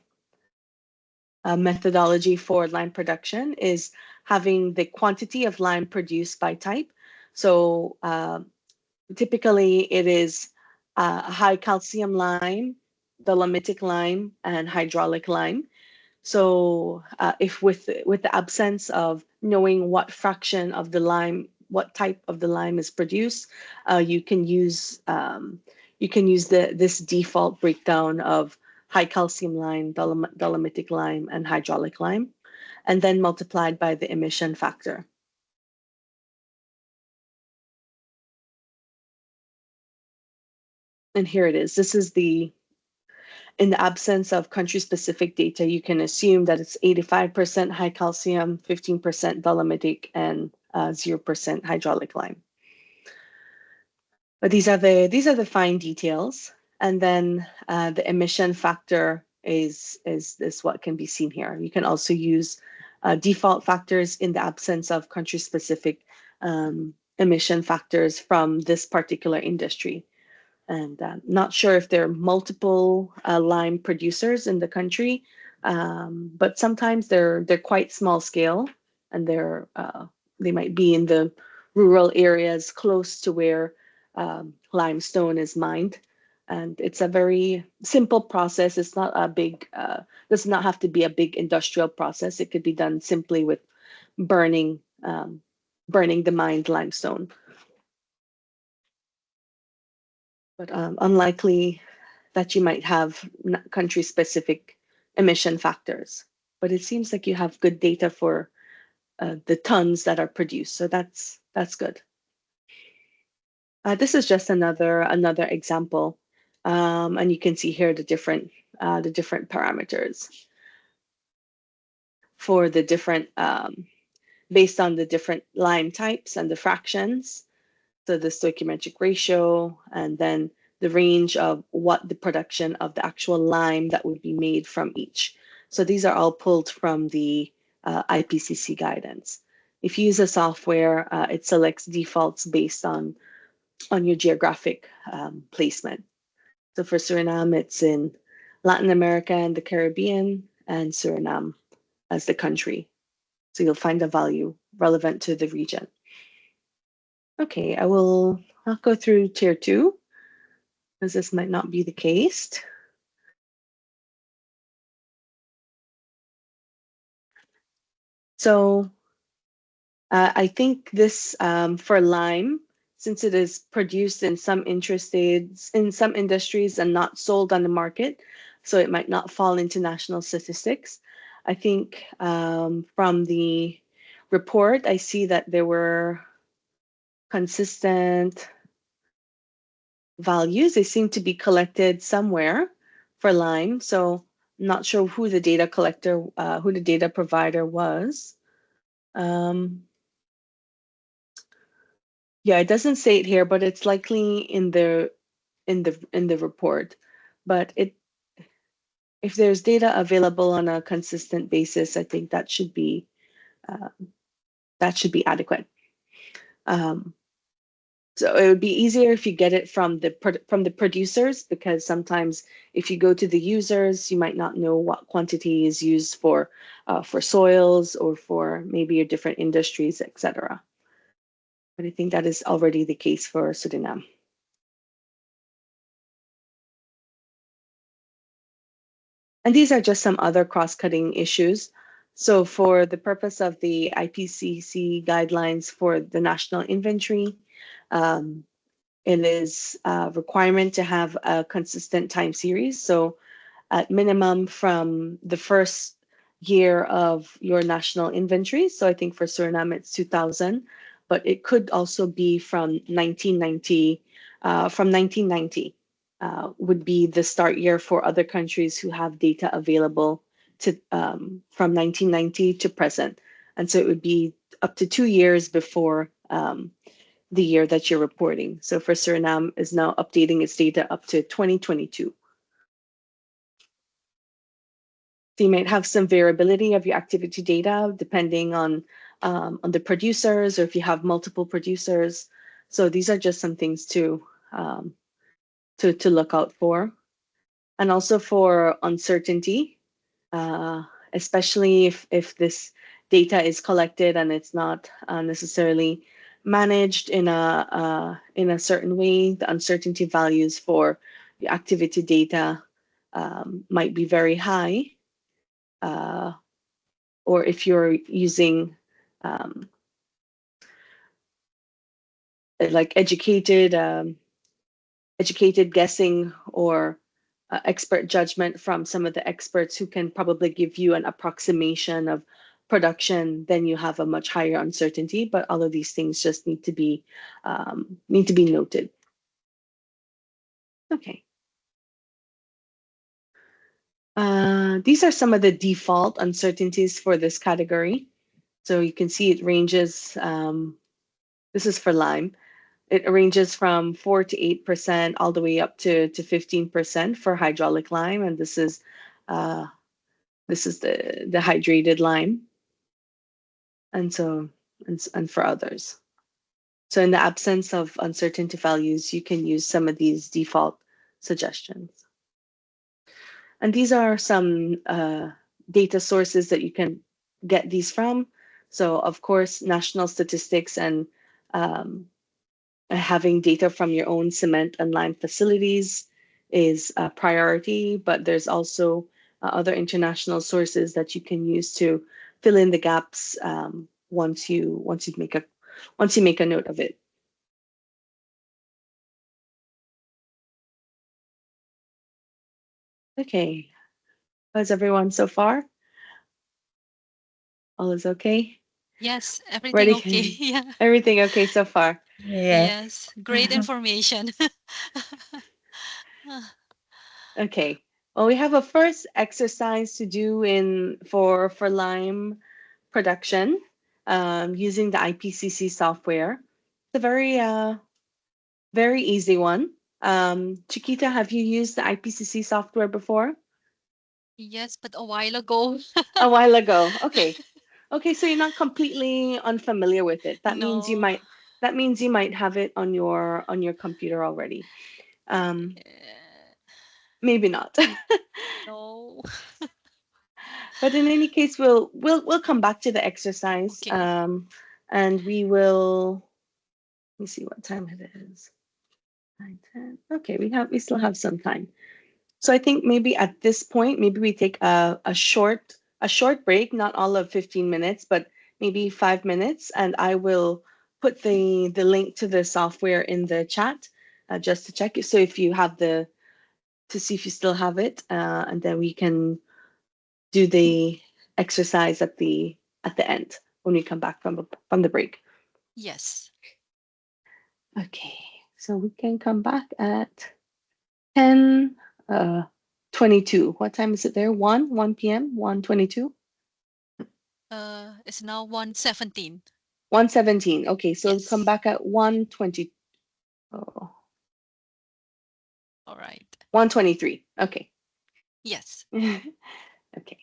methodology for lime production is having the quantity of lime produced by type. So typically it is high calcium lime, dolomitic lime, and hydraulic lime. So if with the absence of knowing what fraction of the lime, what type of the lime is produced, you can use this default breakdown of high calcium lime, dolomitic lime, and hydraulic lime, and then multiplied by the emission factor. And here it is. This is in the absence of country-specific data, you can assume that it's 85% high calcium, 15% dolomitic, and 0% hydraulic lime. But these are the fine details. And then the emission factor is what can be seen here. You can also use default factors in the absence of country-specific emission factors from this particular industry. And not sure if there are multiple lime producers in the country, but sometimes they're quite small scale, and they might be in the rural areas close to where limestone is mined. And it's a very simple process. It's not a big, does not have to be a big industrial process. It could be done simply with burning the mined limestone. But unlikely that you might have country-specific emission factors. But it seems like you have good data for the tons that are produced, so that's good. This is just another example, and you can see here the different parameters for the different based on the different lime types and the fractions. So the stoichiometric ratio, and then the range of what the production of the actual lime that would be made from each. So these are all pulled from the IPCC guidance. If you use a software, it selects defaults based on your geographic placement. So for Suriname, it's in Latin America and the Caribbean, and Suriname as the country. So you'll find a value relevant to the region. Okay, I'll go through tier 2, because this might not be the case. So I think this for lime, since it is produced in some industries and not sold on the market, so it might not fall into national statistics. I think from the report, I see that there were consistent values. They seem to be collected somewhere for lime. So I'm not sure who the data collector, who the data provider was. Yeah, it doesn't say it here, but it's likely in the report. But if there's data available on a consistent basis, I think that should be adequate. So it would be easier if you get it from the producers, because sometimes if you go to the users, you might not know what quantity is used for soils or for maybe your different industries, etc. But I think that is already the case for Suriname. And these are just some other cross-cutting issues. So for the purpose of the IPCC guidelines for the national inventory, it is a requirement to have a consistent time series. So at minimum from the first year of your national inventory. So I think for Suriname, it's 2000, but it could also be from 1990 from 1990 would be the start year for other countries who have data available to from 1990 to present. And so it would be up to 2 years before the year that you're reporting. So for Suriname is now updating its data up to 2022. So you might have some variability of your activity data depending on the producers, or if you have multiple producers. So these are just some things to look out for, and also for uncertainty, especially if this data is collected and it's not necessarily managed in a certain way. The uncertainty values for your activity data might be very high. Or if you're using like educated guessing or expert judgment from some of the experts who can probably give you an approximation of production, then you have a much higher uncertainty. But all of these things just need to be noted. Okay. These are some of the default uncertainties for this category. So you can see it ranges, this is for lime. It ranges from 4 to 8% all the way up to 15% for hydraulic lime. And this is the hydrated lime. And so, and for others. So in the absence of uncertainty values, you can use some of these default suggestions. And these are some data sources that you can get these from. So of course, national statistics and having data from your own cement and lime facilities is a priority, but there's also other international sources that you can use to fill in the gaps once you make a note of it. Okay, how's everyone so far? All is okay? Yes, everything Ready? okay. Yeah. Everything okay so far? Yeah. Yes, great information. Okay. Well, we have a first exercise to do for lime production using the IPCC software. It's a very easy one. Chiquita, have you used the IPCC software before? Yes, but a while ago. A while ago. Okay. Okay, so you're not completely unfamiliar with it. That means you No. might have it on your computer already. Uh, Maybe not. no. But in any case, we'll come back to the exercise. Okay. And we will, let me see what time it is. 9:10. Okay, we still have some time. So I think maybe at this point, maybe we take a short break, not all of 15 minutes, but maybe 5 minutes, and I will put the link to the software in the chat just to check it. So if you have to see if you still have it, and then we can do the exercise at the end when we come back from the break. Yes. Okay, so we can come back at 10 22. What time is it there? 1 p.m. 1:22. It's now 1:17. 1:17. Okay, so Yes. come back at 1:20. Oh, All right. 1:23. Okay. Yes. Okay.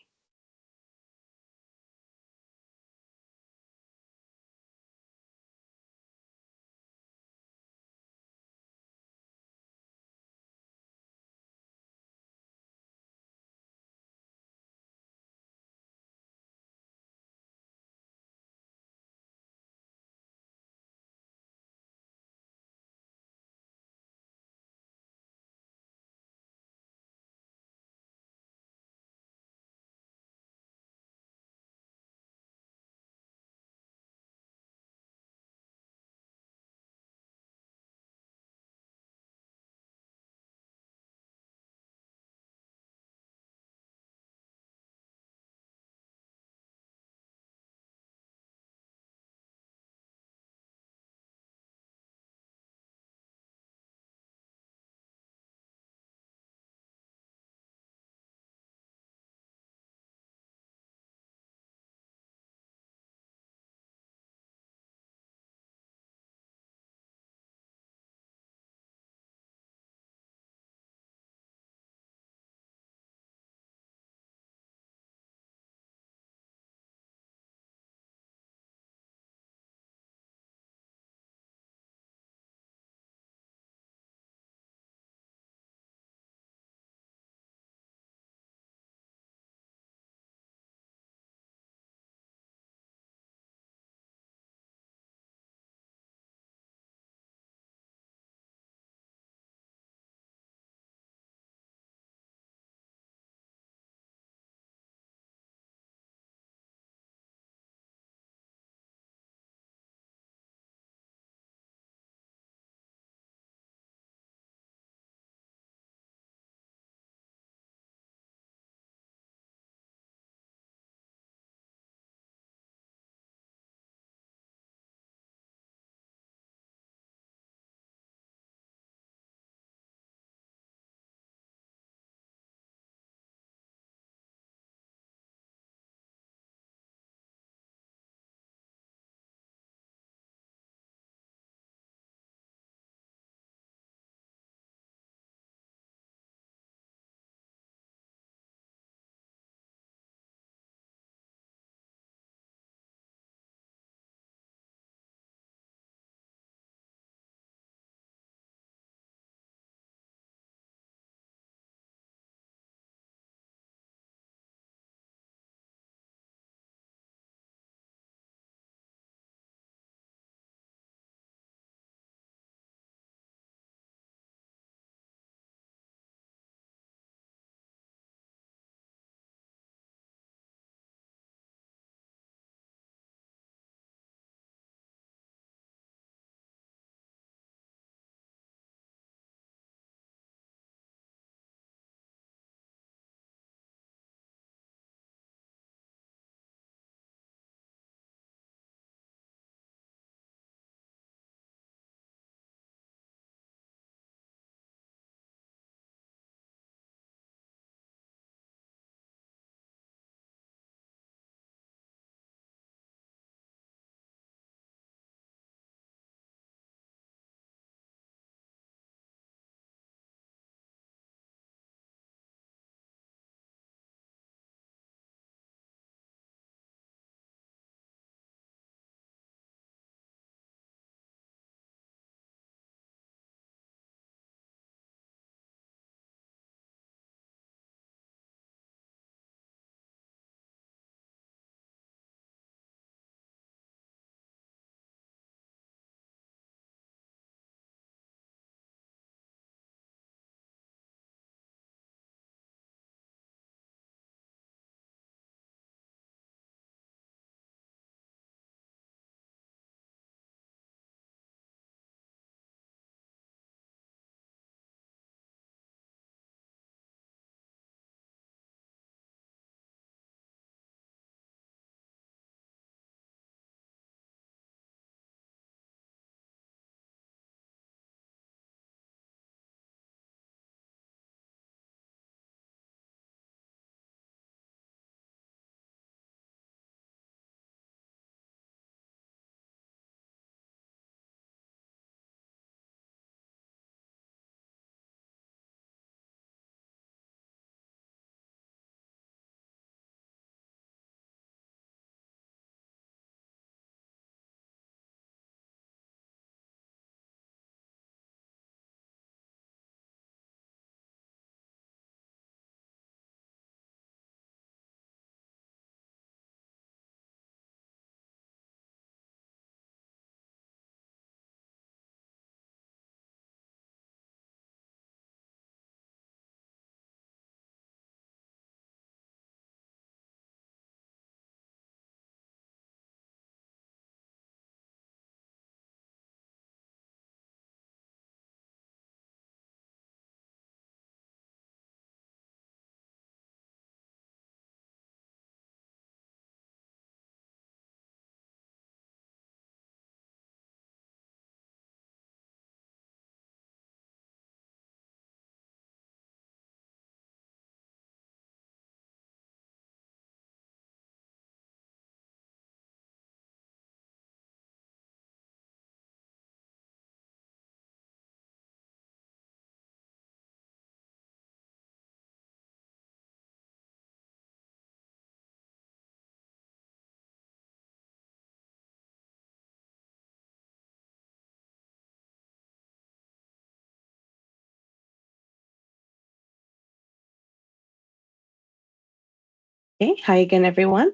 Okay, hi again, everyone.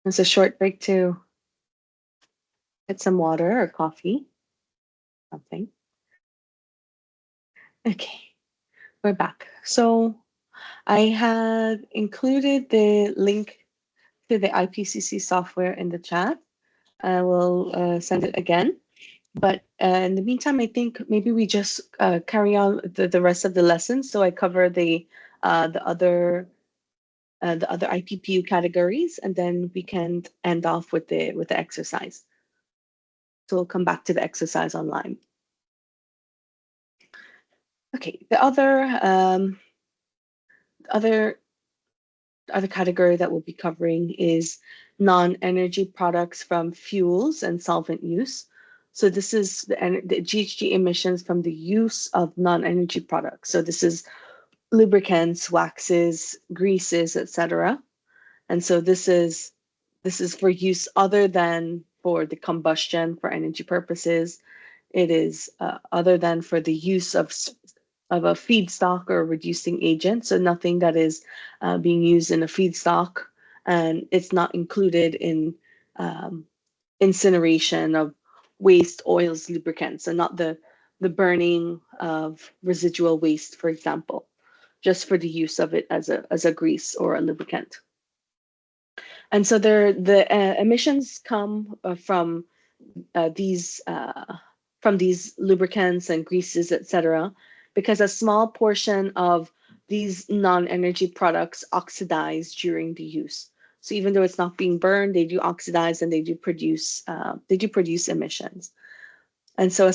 It's a short break to get some water or coffee, something. Okay, we're back. So I had included the link to the IPCC software in the chat. I will send it again. But in the meantime, I think maybe we just carry on the rest of the lesson. So I cover the other IPPU categories, and then we can end off with the exercise. So we'll come back to the exercise online. Okay, the other category that we'll be covering is non-energy products from fuels and solvent use. So this is the GHG emissions from the use of non-energy products. So this is lubricants, waxes, greases, etc. And so this is for use other than for the combustion for energy purposes. It is other than for the use of a feedstock or reducing agent, so nothing that is being used in a feedstock, and it's not included in incineration of waste oils, lubricants, and not the burning of residual waste, for example, just for the use of it as a grease or a lubricant. And so the emissions come from these lubricants and greases, etc., because a small portion of these non-energy products oxidize during the use. So even though it's not being burned, they do oxidize and they do produce emissions. And so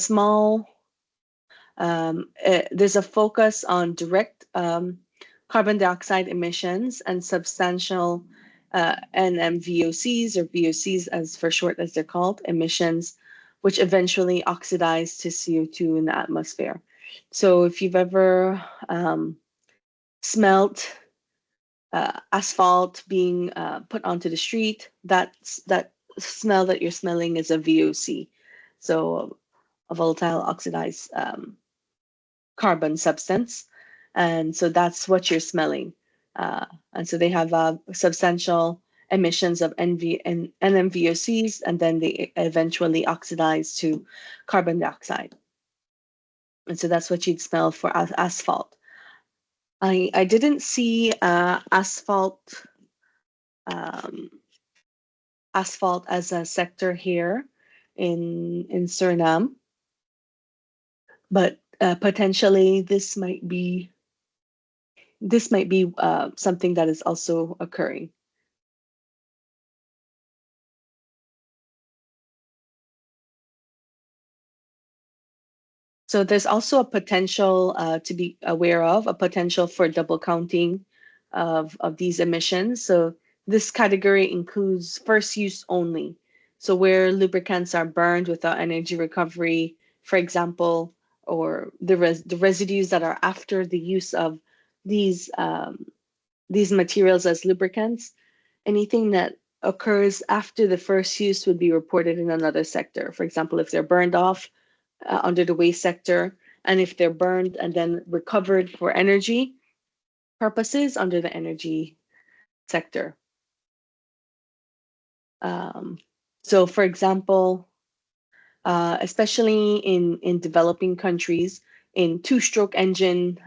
there's a focus on direct carbon dioxide emissions and substantial NMVOCs, or VOCs as for short as they're called, emissions, which eventually oxidize to CO2 in the atmosphere. So if you've ever smelt asphalt being put onto the street, that smell that you're smelling is a VOC. So a volatile oxidized carbon substance. And so that's what you're smelling. And so they have substantial emissions of NMVOCs, and then they eventually oxidize to carbon dioxide. And so that's what you'd smell for asphalt. I didn't see asphalt as a sector here in Suriname, but potentially this might be something that is also occurring. So there's also a potential to be aware of, a potential for double counting of these emissions. So this category includes first use only. So where lubricants are burned without energy recovery, for example, or the residues that are after the use of these materials as lubricants, anything that occurs after the first use would be reported in another sector. For example, if they're burned off under the waste sector, and if they're burned and then recovered for energy purposes under the energy sector. So for example, especially in developing countries, in two-stroke engine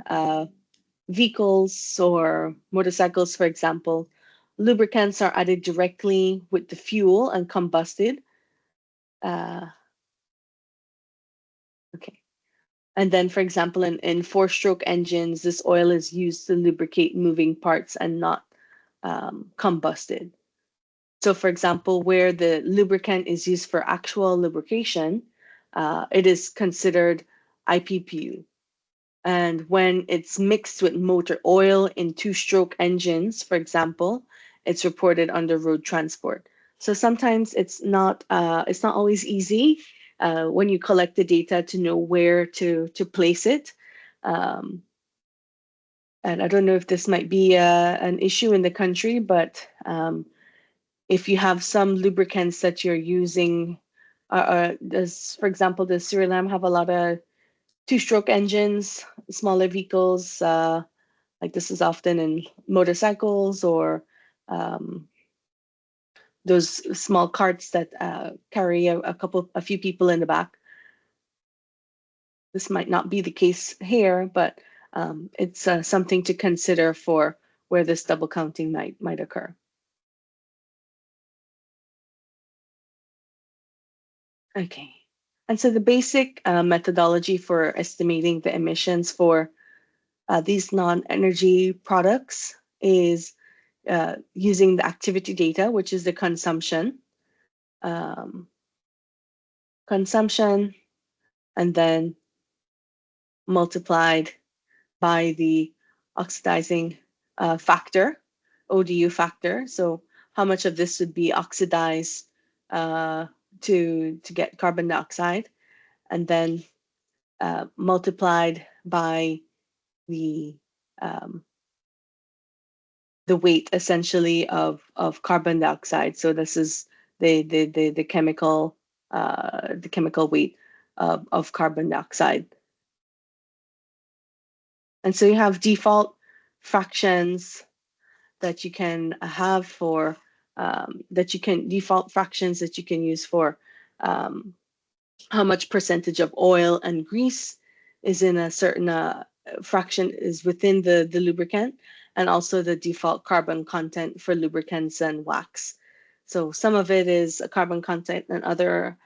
vehicles or motorcycles, for example, lubricants are added directly with the fuel and combusted. Okay. And then, for example, in four-stroke engines, this oil is used to lubricate moving parts and not combusted. So, for example, where the lubricant is used for actual lubrication, it is considered IPPU. And when it's mixed with motor oil in two-stroke engines, for example, it's reported under road transport. So sometimes it's not always easy when you collect the data to know where to place it. And I don't know if this might be an issue in the country, but if you have some lubricants that you're using, for example, does Suriname have a lot of two-stroke engines, smaller vehicles, Like this is often in motorcycles or those small carts that carry a few people in the back. This might not be the case here, but it's something to consider for where this double counting might occur. Okay, and so the basic methodology for estimating the emissions for these non-energy products is using the activity data, which is the consumption, and then multiplied by the oxidizing factor, ODU factor. So how much of this would be oxidized to get carbon dioxide, and then multiplied by the weight essentially of carbon dioxide. So this is the chemical weight of carbon dioxide. And so you have default fractions that you can have for default fractions that you can use for how much percentage of oil and grease is in a certain fraction is within the lubricant, and also the default carbon content for lubricants and wax. So some of it is a carbon content, and other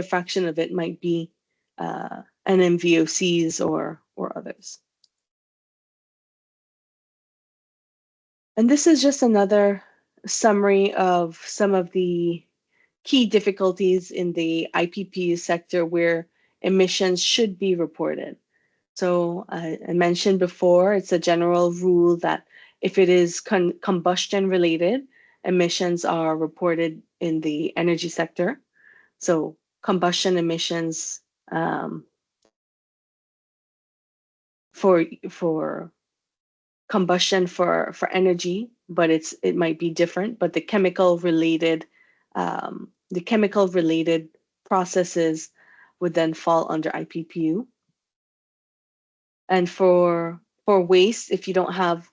fraction of it might be NMVOCs or others. And this is just another summary of some of the key difficulties in the IPPU sector where emissions should be reported. So I mentioned before, it's a general rule that if it is combustion related, emissions are reported in the energy sector. So combustion emissions for combustion for energy, but it might be different. But the chemical related processes would then fall under IPPU. And for waste, if you don't have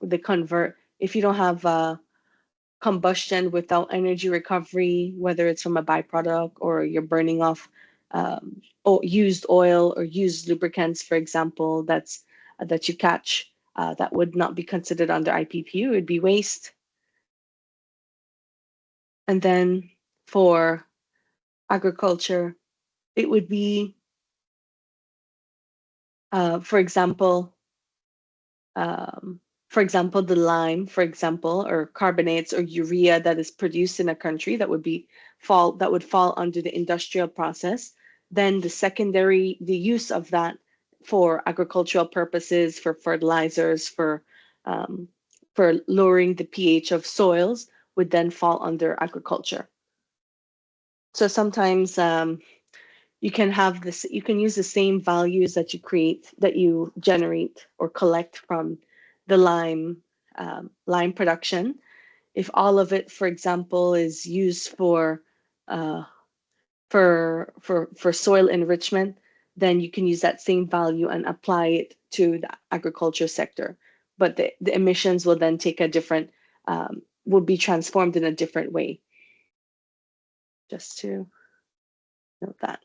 combustion without energy recovery, whether it's from a byproduct or you're burning off used oil or used lubricants, for example, that you catch, that would not be considered under IPPU. It would be waste. And then for agriculture, it would be, for example, the lime, for example, or carbonates or urea that is produced in a country that would fall under the industrial process. Then the use of that for agricultural purposes, for fertilizers, for lowering the pH of soils would then fall under agriculture. So sometimes you can use the same values that you generate or collect from the lime production. If all of it, for example, is used for soil enrichment, then you can use that same value and apply it to the agriculture sector. But the emissions will then take will be transformed in a different way. Just to note that.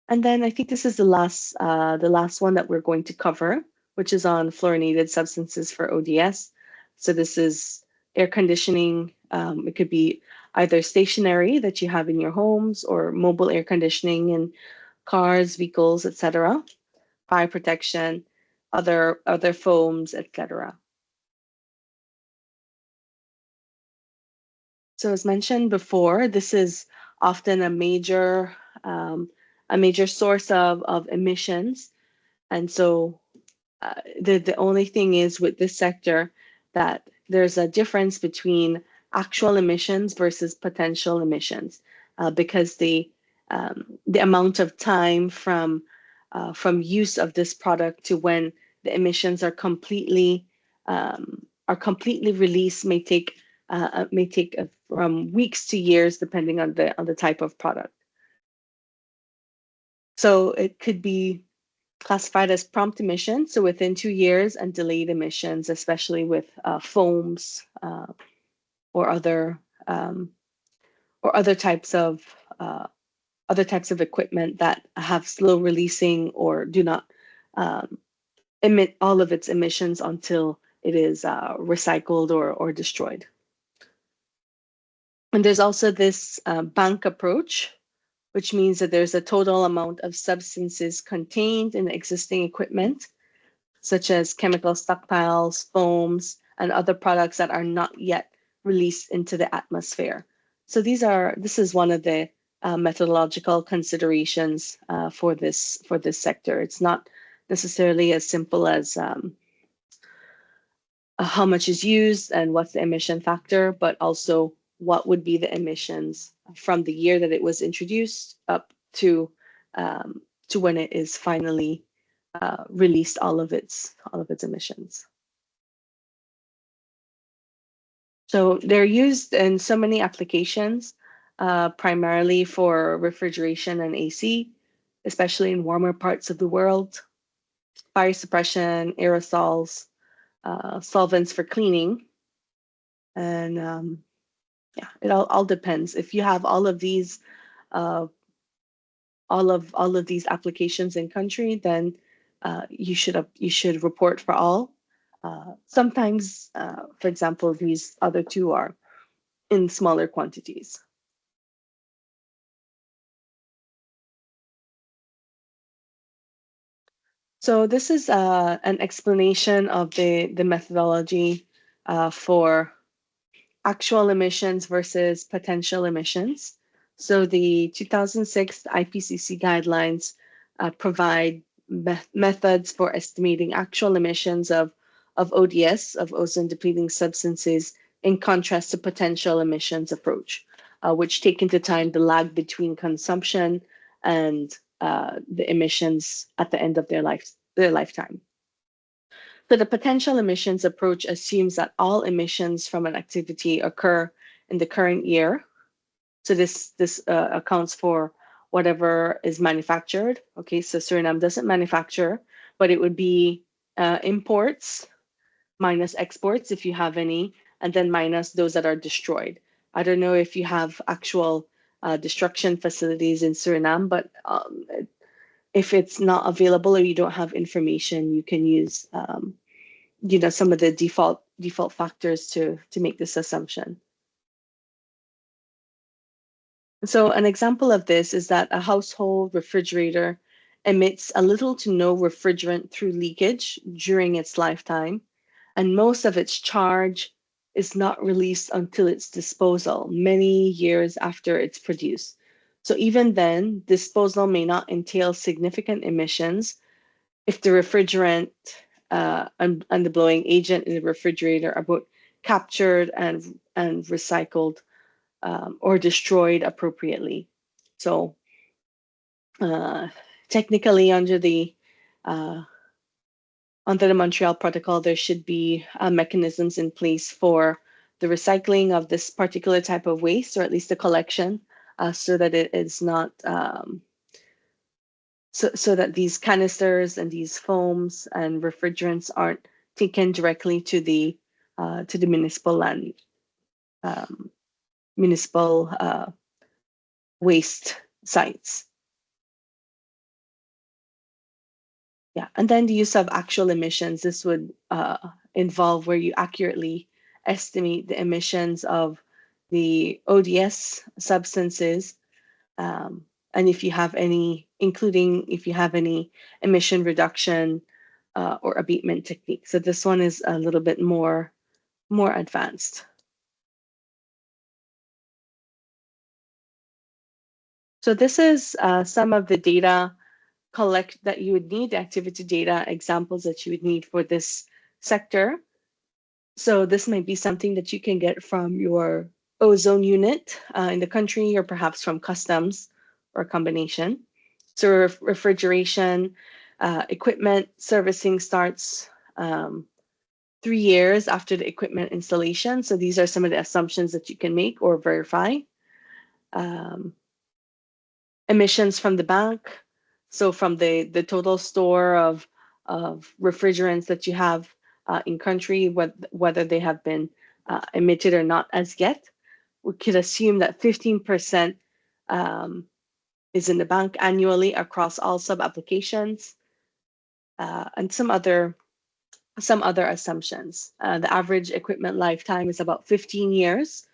And then I think this is the last one that we're going to cover, which is on fluorinated substances for ODS. So this is air conditioning. It could be either stationary that you have in your homes or mobile air conditioning in cars, vehicles, etc. Fire protection, other foams, etc. So as mentioned before, this is often a major source of emissions. And so the only thing is with this sector that there's a difference between actual emissions versus potential emissions because the amount of time from use of this product to when the emissions are completely released may take from weeks to years depending on the type of product. So it could be classified as prompt emissions, so within 2 years, and delayed emissions, especially with foams or other types of equipment that have slow releasing or do not emit all of its emissions until it is recycled or destroyed. And there's also this bank approach, which means that there's a total amount of substances contained in the existing equipment, such as chemical stockpiles, foams, and other products that are not yet released into the atmosphere. So this is one of the methodological considerations for this sector. It's not necessarily as simple as how much is used and what's the emission factor, but also what would be the emissions from the year that it was introduced up to when it is finally released all of its emissions. So they're used in so many applications, primarily for refrigeration and AC, especially in warmer parts of the world, fire suppression, aerosols, solvents for cleaning, and yeah, it all depends. If you have all of these applications in country, then you should report for all. Sometimes, for example, these other two are in smaller quantities. So this is an explanation of the methodology for actual emissions versus potential emissions. So the 2006 IPCC guidelines provide methods for estimating actual emissions of ODS, of ozone depleting substances, in contrast to potential emissions approach, which take into time the lag between consumption and the emissions at the end of their lifetime. So the potential emissions approach assumes that all emissions from an activity occur in the current year. So this accounts for whatever is manufactured. Okay, so Suriname doesn't manufacture, but it would be imports minus exports if you have any, and then minus those that are destroyed. I don't know if you have actual destruction facilities in Suriname, but if it's not available or you don't have information, you can use some of the default factors to make this assumption. So an example of this is that a household refrigerator emits a little to no refrigerant through leakage during its lifetime, and most of its charge is not released until its disposal, many years after it's produced. So even then, disposal may not entail significant emissions if the refrigerant and the blowing agent in the refrigerator are both captured and recycled or destroyed appropriately. So technically, under the Montreal Protocol, there should be mechanisms in place for the recycling of this particular type of waste, or at least the collection, so that it is not so that these canisters and these foams and refrigerants aren't taken directly to the municipal land, municipal waste sites. Yeah, and then the use of actual emissions. This would involve where you accurately estimate the emissions of the ODS substances, and if you have any, including if you have any emission reduction or abatement techniques. So this one is a little bit more advanced. So this is some of the data that you would need, activity data examples that you would need for this sector. So this might be something that you can get from your ozone unit in the country, or perhaps from customs, or a combination. So refrigeration equipment servicing starts 3 years after the equipment installation. So these are some of the assumptions that you can make or verify. Emissions from the bank. So from the total store of refrigerants that you have in country, whether they have been emitted or not as yet, we could assume that 15% is in the bank annually across all sub-applications, and some other assumptions. The average equipment lifetime is about 15 years.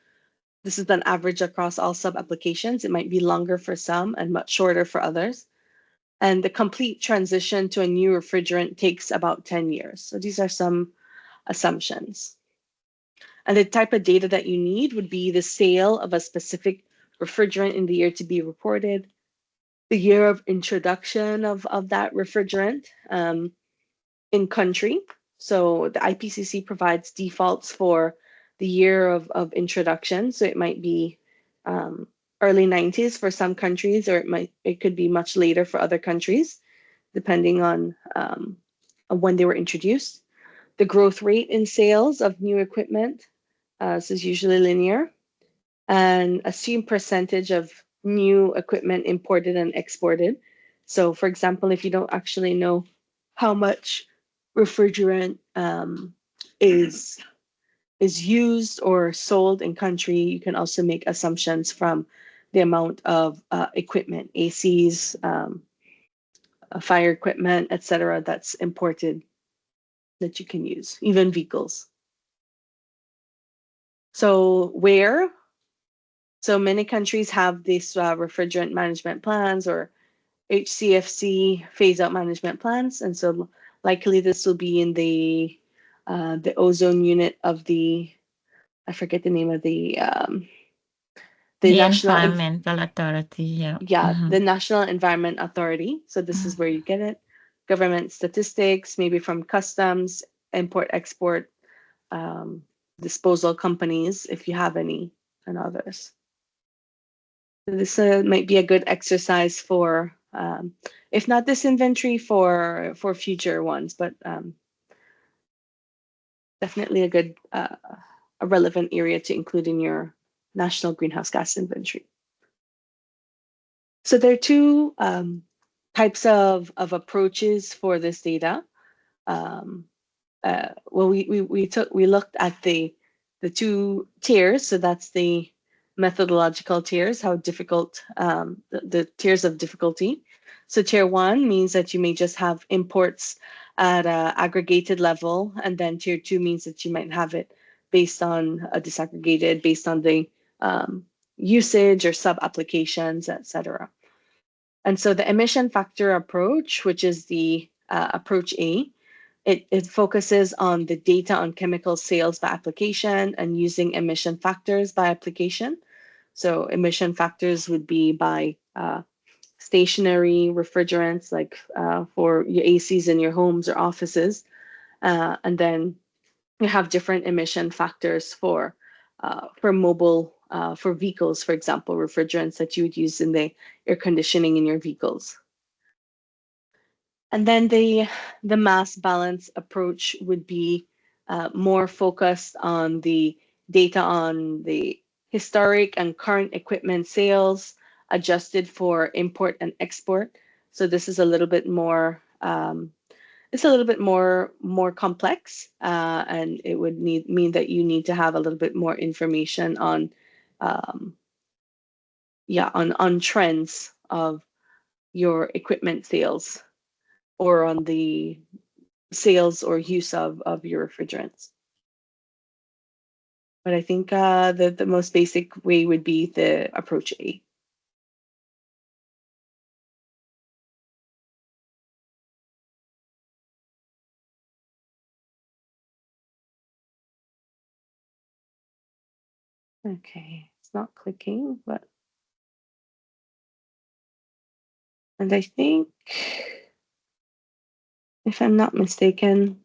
This is an average across all sub-applications. It might be longer for some and much shorter for others. And the complete transition to a new refrigerant takes about 10 years. So these are some assumptions. And the type of data that you need would be the sale of a specific refrigerant in the year to be reported, the year of introduction of that refrigerant in country. So the IPCC provides defaults for the year of introduction. So it might be early 90s for some countries, or it could be much later for other countries, depending on when they were introduced. The growth rate in sales of new equipment, this is usually linear, and assumed percentage of new equipment imported and exported. So for example, if you don't actually know how much refrigerant is used or sold in country, you can also make assumptions from the amount of equipment, ACs, fire equipment, etc., that's imported that you can use, even vehicles. So so many countries have these refrigerant management plans or HCFC phase-out management plans, and so likely this will be in the ozone unit of I forget the name of the National Environmental Authority. Yeah. the National Environment Authority. So this is where you get it. Government statistics, maybe from customs, import, export, disposal companies, if you have any, and others. So this might be a good exercise for, if not this inventory, for future ones, but definitely a good, a relevant area to include in your national greenhouse gas inventory. So there are two types of approaches for this data. Well, we looked at the two tiers. So that's the methodological tiers, how difficult the tiers of difficulty. So tier 1 means that you may just have imports at an aggregated level, and then tier 2 means that you might have it based on a disaggregated, based on the usage or sub-applications, etc. And so the emission factor approach, which is the approach A, it focuses on the data on chemical sales by application and using emission factors by application. So emission factors would be by stationary refrigerants, like for your ACs in your homes or offices. And then you have different emission factors for mobile, for vehicles, for example, refrigerants that you would use in the air conditioning in your vehicles. And then the mass balance approach would be more focused on the data on the historic and current equipment sales adjusted for import and export. So this is a little bit more, it's a little bit more complex, and it would mean that you need to have a little bit more information on, on trends of your equipment sales, or on the sales or use of your refrigerants. But I think the most basic way would be the approach A. Okay, it's not clicking, but, and I think, if I'm not mistaken,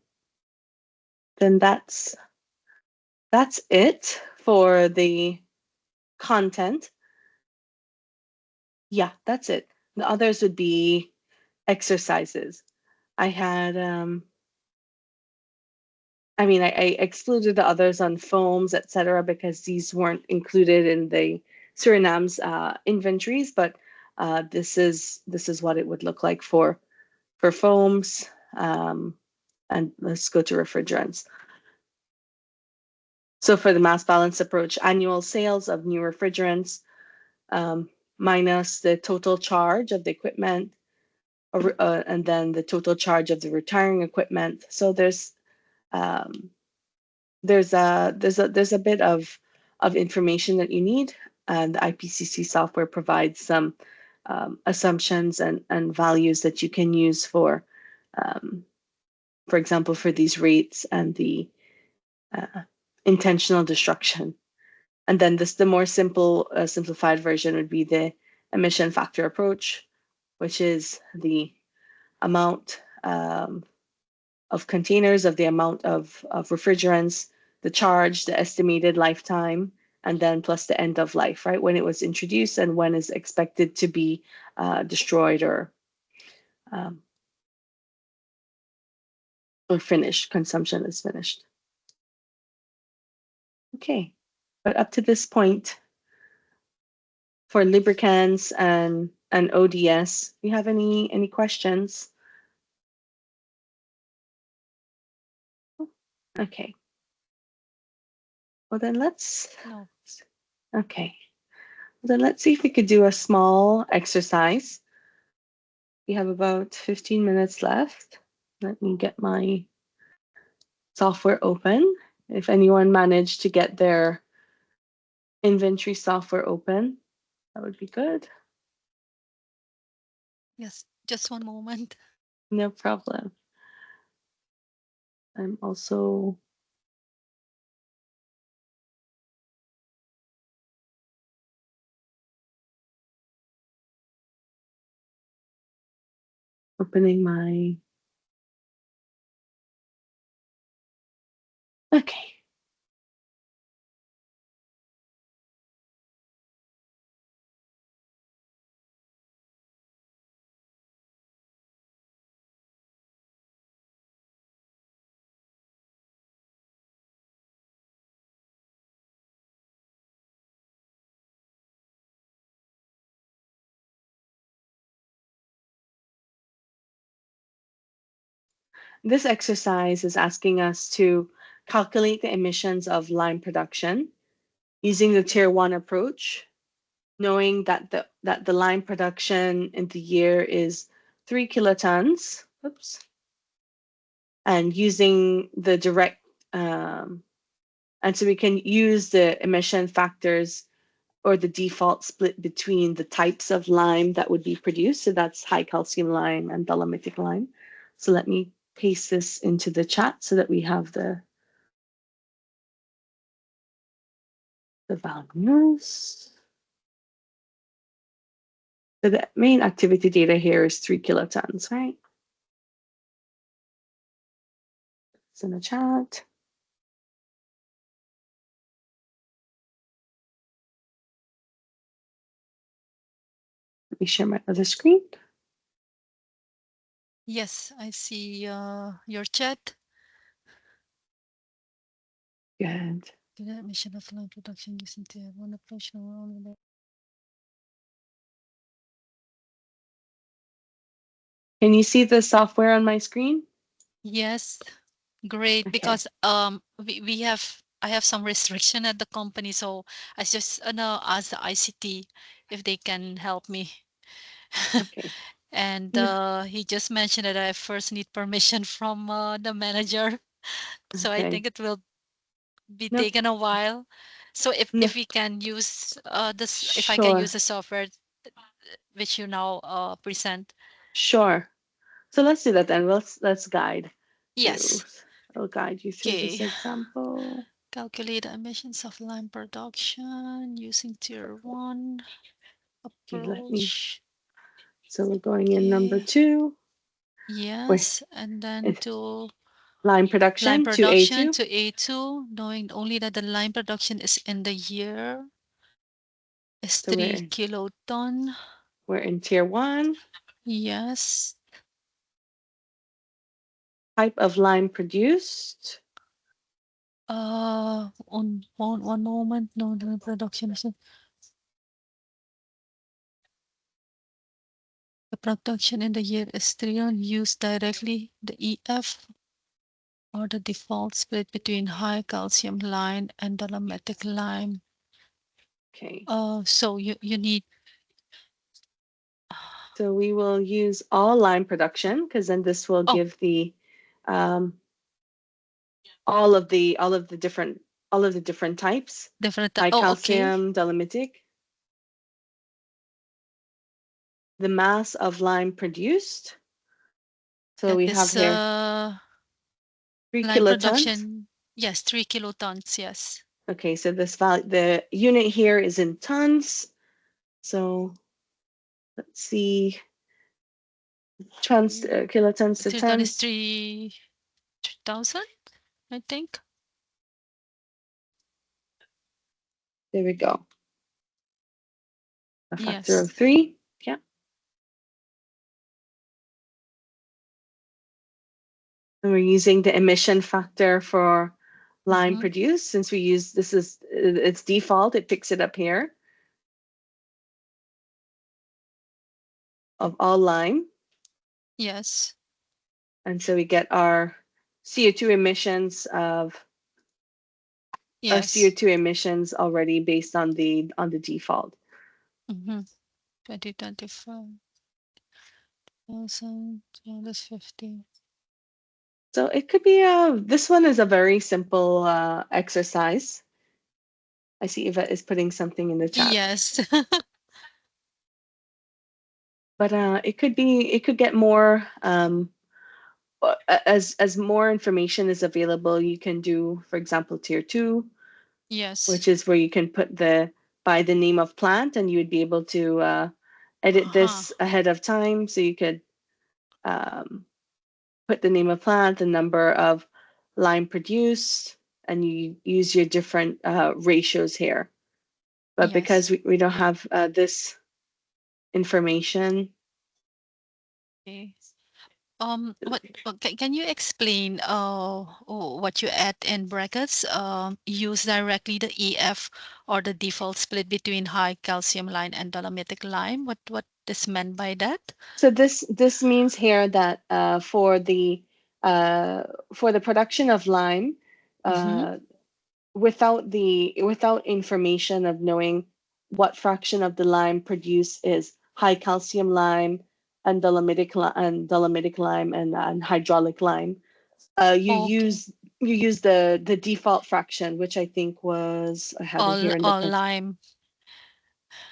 then that's it for the content. Yeah, that's it. The others would be exercises. I had, I mean, I excluded the others on foams, etc., because these weren't included in the Suriname's inventories, but this is what it would look like for foams. And let's go to refrigerants. So for the mass balance approach, annual sales of new refrigerants minus the total charge of the equipment, and then the total charge of the retiring equipment. So there's a bit of information that you need, and the IPCC software provides some assumptions and values that you can use for example, for these rates and the intentional destruction. And then the more simplified version would be the emission factor approach, which is the amount of containers, of the amount of refrigerants, the charge, the estimated lifetime, and then plus the end of life, right? When it was introduced and when is expected to be destroyed or finished, consumption is finished. Okay, but up to this point, for lubricants and ODS, do you have any questions? Okay. Well, then let's. No. Okay. Well, then let's see if we could do a small exercise. We have about 15 minutes left. Let me get my software open. If anyone managed to get their inventory software open, that would be good. Yes, just one moment. No problem. I'm also opening my. Okay. This exercise is asking us to calculate the emissions of lime production using the tier 1 approach, knowing that the lime production in the year is 3 kilotons. Oops. And using the direct, and so we can use the emission factors or the default split between the types of lime that would be produced. So that's high calcium lime and dolomitic lime. So let me paste this into the chat so that we have the values. So the main activity data here is 3 kilotons, right? It's in the chat. Let me share my other screen. Yes, I see your chat. Good. The emission of lime production using tier 1 approach. Can you see the software on my screen? Yes, great. Okay. Because I have some restriction at the company, so I just ask the ICT if they can help me. Okay. And he just mentioned that I first need permission from the manager, so I Okay. think it will be No. taken a while. So if No. we can use this, if I Sure. can use the software which you now present. Sure. So let's do that then. Let's guide. Yes. I'll guide you through this Okay. example. Calculate the emissions of lime production using tier 1 Okay, let me. approach. So we're going in number 2. Yes, and then It's to lime production lime to production A2. to A2, knowing only that the lime production is in the year is So 3 kiloton. we're in tier 1. Yes. Type of lime produced. On one moment. No, the production is production in the year is 3 use directly the EF or the default split between high calcium lime and dolomitic lime. Okay. So you need. So we will use all lime production because then this will Oh. give the all of the different types. Different. High Okay. calcium, dolomitic. The mass of lime produced. So That we is, have here 3 lime kilotons. production. Yes, 3 kilotons. Yes. Okay, so this value, the unit here is in tons. So let's see, kilotons to Kiloton is tons. 3,000, I think. There we go. A factor Yes. of 3. Yeah. And we're using the emission factor for lime produced since we use this is its default. It picks it up here of all lime. Yes. And so we get our CO2 emissions of our Yes. CO2 emissions already based on the default. 2025. 1,250. So it could be this one is a very simple exercise. I see Yvette is putting something in the chat. Yes. But it could get more as more information is available. You can do, for example, tier 2, Yes. which is where you can put by the name of plant, and you would be able to edit this ahead of time. So you could put the name of plant, the number of lime produced, and you use your different ratios here. But Yes. because we don't have this information. Okay. Can you explain what you add in brackets? Use directly the EF or the default split between high calcium lime and dolomitic lime. What is meant by that? So this means here that for the production of lime, without information of knowing what fraction of the lime produced is high calcium lime and dolomitic lime and hydraulic lime, you use the default fraction, which I think was, I have it here in the all lime.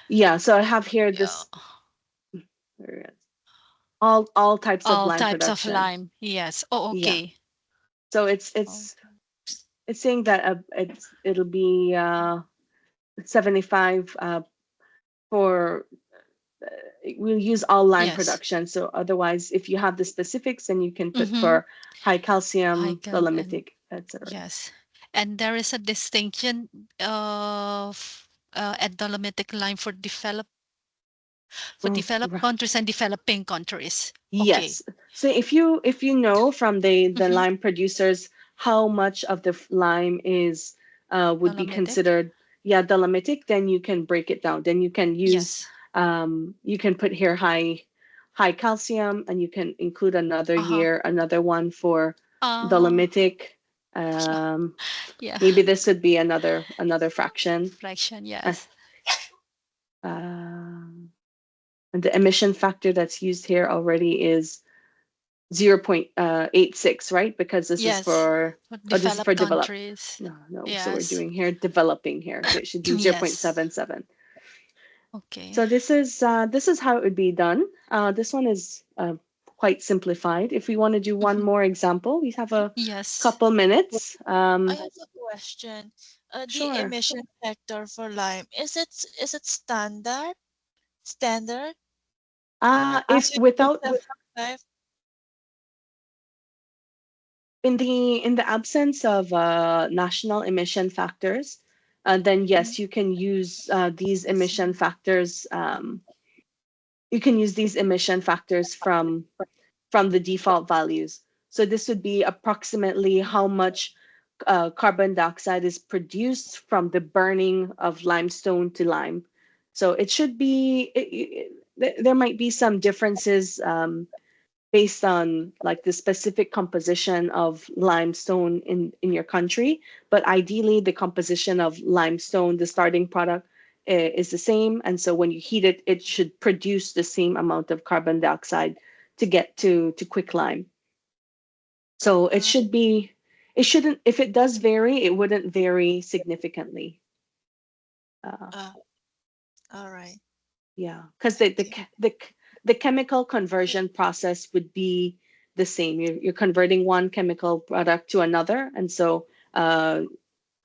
Yeah, so I have here this all types of lime types production. of lime. Yes. Oh, okay. Yeah. So it's saying that it'll be 75 for we'll use all lime production. So otherwise, if you have the specifics, then you can put for high calcium, dolomitic, etc. Yes, and there is a distinction of at dolomitic lime for developed countries and developing countries. Yes. So if you know from the lime producers how much of the lime is would be considered dolomitic, then you can break it down. Then you can use you can put here high calcium, and you can include another one for dolomitic. Maybe this would be another fraction. Yes. And the emission factor that's used here already is 0.86, right? Because this is for developed countries. No. Yes. So we're doing here developing here. So it should be 0.77. Okay. So this is how it would be done. This one is quite simplified. If we want to do one more example, we have a couple minutes. I have a question. Sure. The emission factor for lime, is it standard? Standard? If without Life? in the absence of national emission factors, then yes, you can use these emission factors. You can use these emission factors from the default values. So this would be approximately how much carbon dioxide is produced from the burning of limestone to lime. So it should be there might be some differences based on like the specific composition of limestone in your country, but ideally the composition of limestone, the starting product, is the same. And so when you heat it, it should produce the same amount of carbon dioxide to get to quicklime. So it should be, it shouldn't, if it does vary, it wouldn't vary significantly. All right. Yeah, because the chemical conversion process would be the same. You're converting one chemical product to another, and so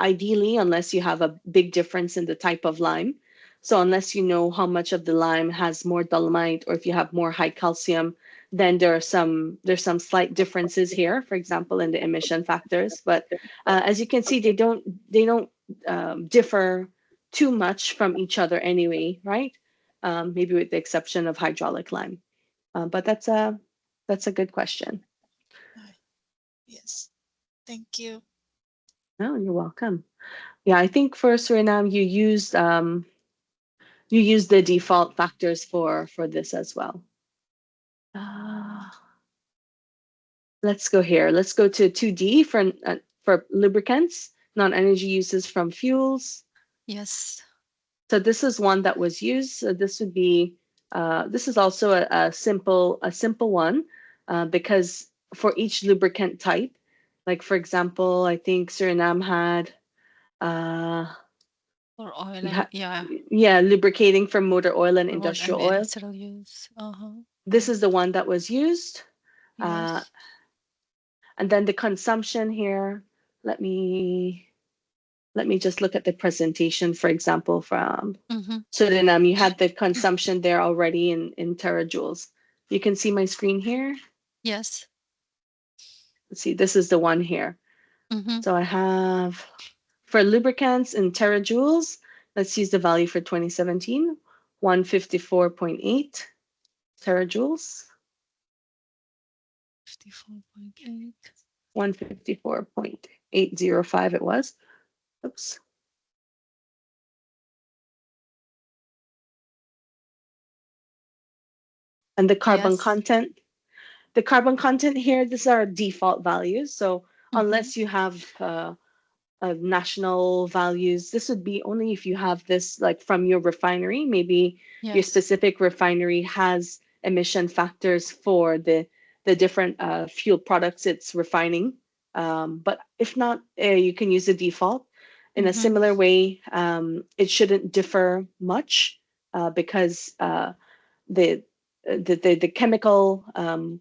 ideally, unless you have a big difference in the type of lime, so unless you know how much of the lime has more dolomite or if you have more high calcium, then there's some slight differences here, for example, in the emission factors. But as you can see, they don't differ too much from each other anyway, right? Maybe with the exception of hydraulic lime. But that's a good question. Yes. Thank you. No, you're welcome. Yeah, I think for Suriname, you used the default factors for this as well. Let's go here. Let's go to 2D for lubricants, non-energy uses from fuels. Yes. So this is one that was used. So this would be, this is also a simple one because for each lubricant type, like for example, I think Suriname had, Or oil and yeah, lubricating for motor oil and oil industrial and oil. industrial use. This is the one that was used. Yes. And then the consumption here, let me just look at the presentation, for example, from Suriname. You had the consumption there already in terajoules. You can see my screen here. Yes. Let's see, this is the one here. So I have, for lubricants in terajoules, let's use the value for 2017, 154.8 terajoules. 54.8. 154.805 it was. Oops. And the carbon content. The carbon content here, these are default values. So unless you have national values, this would be only if you have this like from your refinery. Maybe your specific refinery has emission factors for the different fuel products it's refining. But if not, you can use the default. In a similar way, it shouldn't differ much because the chemical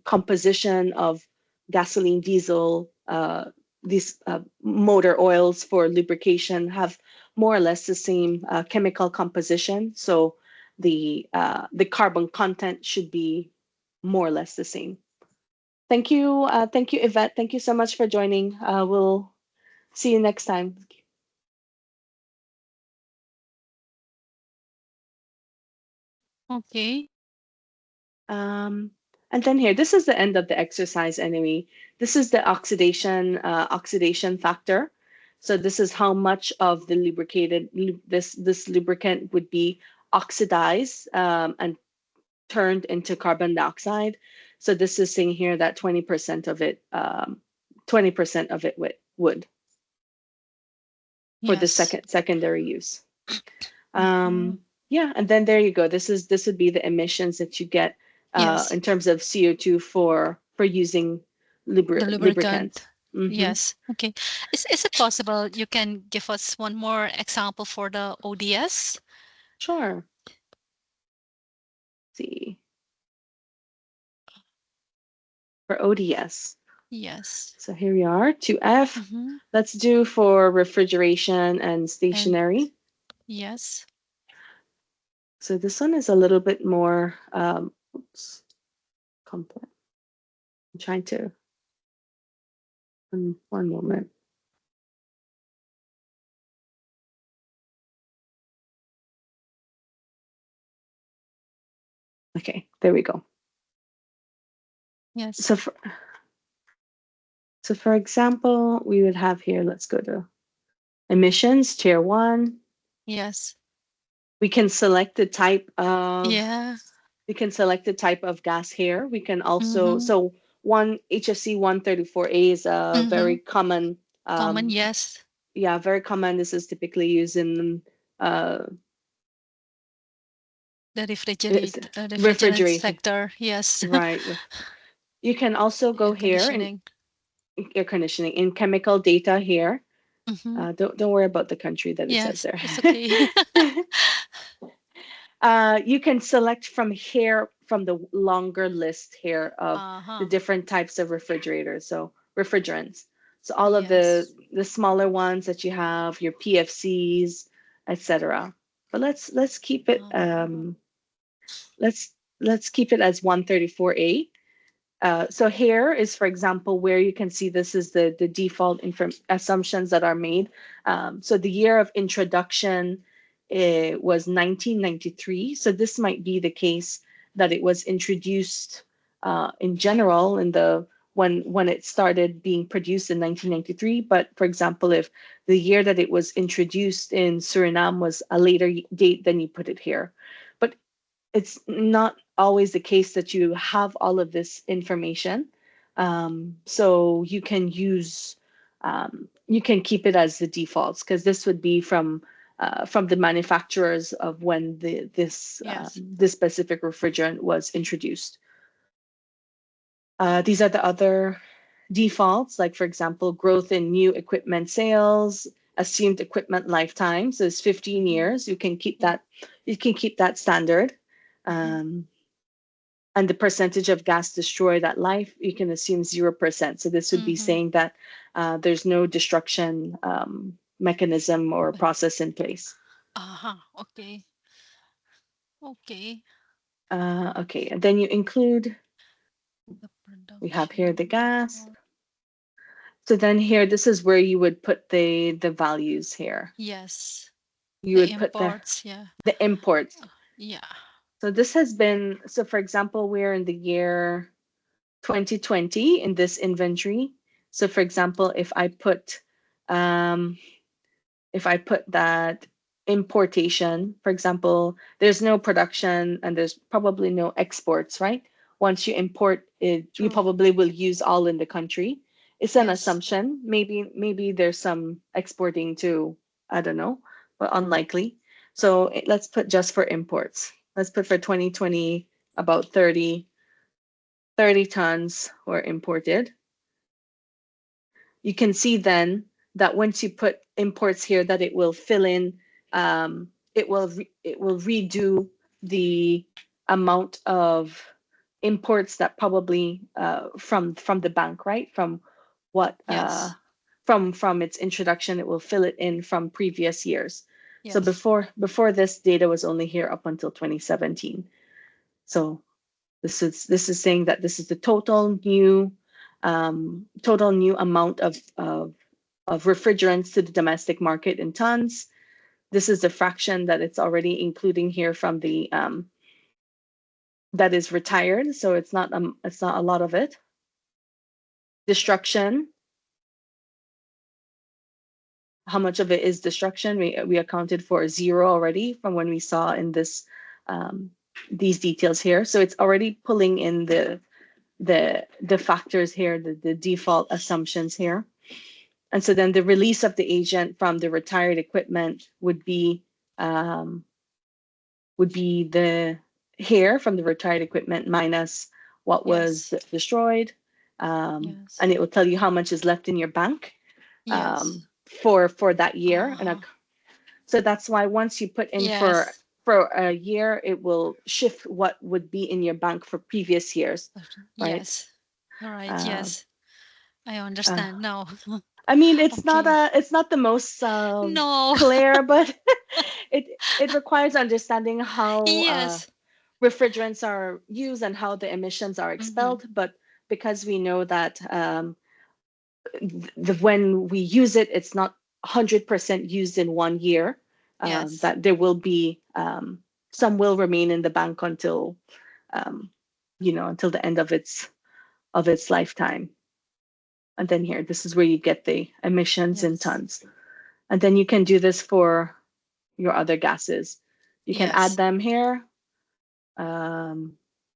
composition of gasoline, diesel, these motor oils for lubrication have more or less the same chemical composition. So the carbon content should be more or less the same. Thank you, Yvette. Thank you so much for joining. We'll see you next time. Okay. And then here, this is the end of the exercise anyway. This is the oxidation factor. So this is how much of the this lubricant would be oxidized and turned into carbon dioxide. So this is saying here that 20% of it, 20% of it would for the secondary use. Yeah, and then there you go. This would be the emissions that you get in terms of CO2 for using lubricant. Yes. Okay. Is it possible you can give us one more example for the ODS? Sure. Let's see. For ODS. Yes. So here we are, 2F. Let's do for refrigeration and stationary. Yes. So this one is a little bit more complex. I'm trying to, one moment. Okay, there we go. Yes. So for example, we would have here, let's go to emissions, tier 1. Yes. We can select the type of We can select the type of gas here. We can also, so one HFC 134A is a very common, Common, yes. yeah, very common. This is typically used in The refrigerant refrigeration. sector, yes. Right. You can also go Air here in conditioning. air conditioning in chemical data here. Mhm. Don't worry about the country that it says Yes, there. it's okay. You can select from here, from the longer list here of the different types of refrigerators, so refrigerants. So all of Yes. the smaller ones that you have, your PFCs, etc. But let's keep it let's keep it as 134A. So here is, for example, where you can see this is the default assumptions that are made. So the year of introduction was 1993. So this might be the case that it was introduced in general in the when it started being produced in 1993. But for example, if the year that it was introduced in Suriname was a later date, then you put it here. But it's not always the case that you have all of this information. So you can you can keep it as the defaults, because this would be from the manufacturers of when this Yes. this specific refrigerant was introduced. These are the other defaults, like for example, growth in new equipment sales, assumed equipment lifetime, so it's 15 years. You can keep that. You can keep that standard. And the percentage of gas destroyed at life, you can assume 0%. So this would be saying that there's no destruction mechanism or process in place. Okay. Okay. Okay, and then you include, The we have here the production gas. report. So then here, this is where you would put the values here. Yes. You The would put imports, yeah. the imports. Yeah. So this has been, so for example, we're in the year 2020 in this inventory. So for example, if I put that importation, for example, there's no production and there's probably no exports, right? Once you import it, you True. probably will use all in the country. It's an Yes. assumption. Maybe there's some exporting too. I don't know, but unlikely. So let's put just for imports. Let's put for 2020 about 30 tons were imported. You can see then that once you put imports here, that it will fill in, it will redo the amount of imports that probably from the bank, right? From what Yes. from its introduction, it will fill it in from previous years. So Yes. before this data was only here up until 2017. So this is saying that this is the total new amount of refrigerants to the domestic market in tons. This is the fraction that it's already including here from the that is retired. So it's not a lot of it. Destruction. How much of it is destruction? We accounted for 0 already from when we saw in this these details here. So it's already pulling in the factors here, the default assumptions here. And so then the release of the agent from the retired equipment would be the here from the retired equipment minus what was destroyed. Yes. And it will tell you how much is left in your bank Yes. for that year. And so that's why once you put in for a year, it will shift what would be in your bank for previous years, right? Yes. All right. Yes. I understand now. I mean, it's Okay. not the most No. clear, but it requires understanding how Yes. refrigerants are used and how the emissions are expelled. But because we know that when we use it, it's not 100% used in 1 year. Yes. That there will be some will remain in the bank until until the end of its lifetime. And then here, this is where you get the emissions in Yes. tons. And then you can do this for your other gases. You can add Yes. them here. You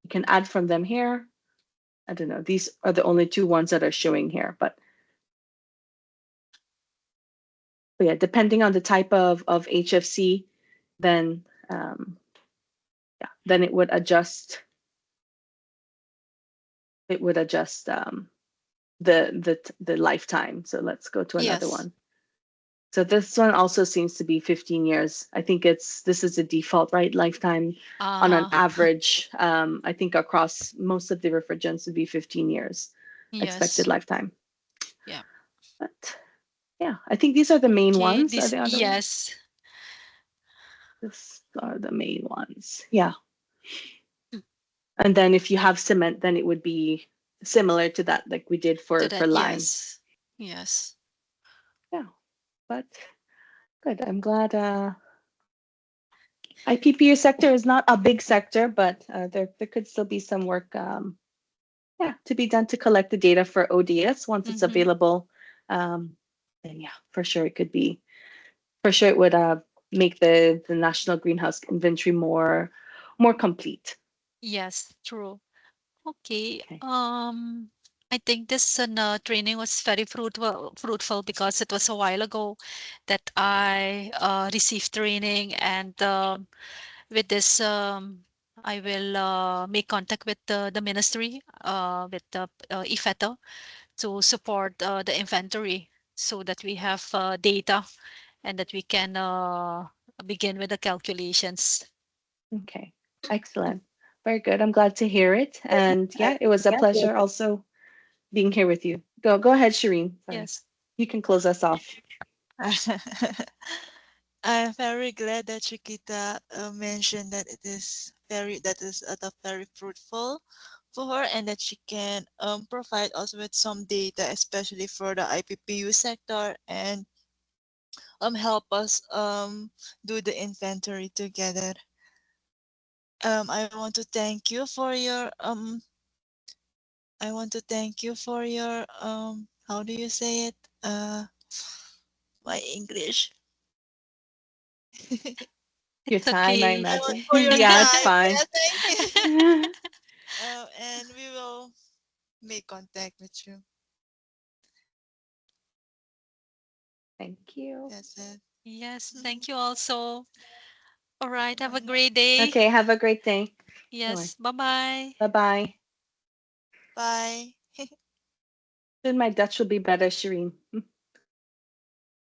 can add from them here. I don't know. These are the only two ones that are showing here, but yeah, depending on the type of HFC, then yeah, then it would adjust. It would adjust the lifetime. So let's go to another Yes. one. So this one also seems to be 15 years. I think this is the default, right? Lifetime on an average. I think across most of the refrigerants would be 15 years expected Yes. lifetime. Yeah. But yeah, I think these are the main Okay. ones. Are This, there other ones? yes. These are the main ones. Yeah. Mm. And then if you have cement, then it would be similar to that, like we did for To that, lime. yes. Yes. Yeah. But good. I'm glad IPPU sector is not a big sector, but there could still be some work yeah, to be done to collect the data for ODS once it's Mhm. available. And yeah, for sure it could be, for sure it would make the national greenhouse inventory more complete. Yes, true. Okay. Okay. I think this training was very fruitful because it was a while ago that I received training, and with this, I will make contact with the ministry, with the IFETA, to support the inventory so that we have data and that we can begin with the calculations. Okay. Excellent. Very good. I'm glad to hear it. And yeah, it was a pleasure also being here with you. Go ahead, Shireen. Sorry. Yes. You can close us off. I'm very glad that Chiquita mentioned that it is very fruitful for her, and that she can provide us with some data, especially for the IPPU sector, and help us do the inventory together. I want to thank you for your how do you say it? My English. Your It's time, I okay. imagine. For your Yeah, it's time. fine. Yeah, thank you. And we will make contact with you. Thank you. That's it. Yes, thank you also. All right, have a great day. Okay, have a great day. Yes, bye-bye. Bye-bye. Bye. Soon my Dutch will be better, Shireen.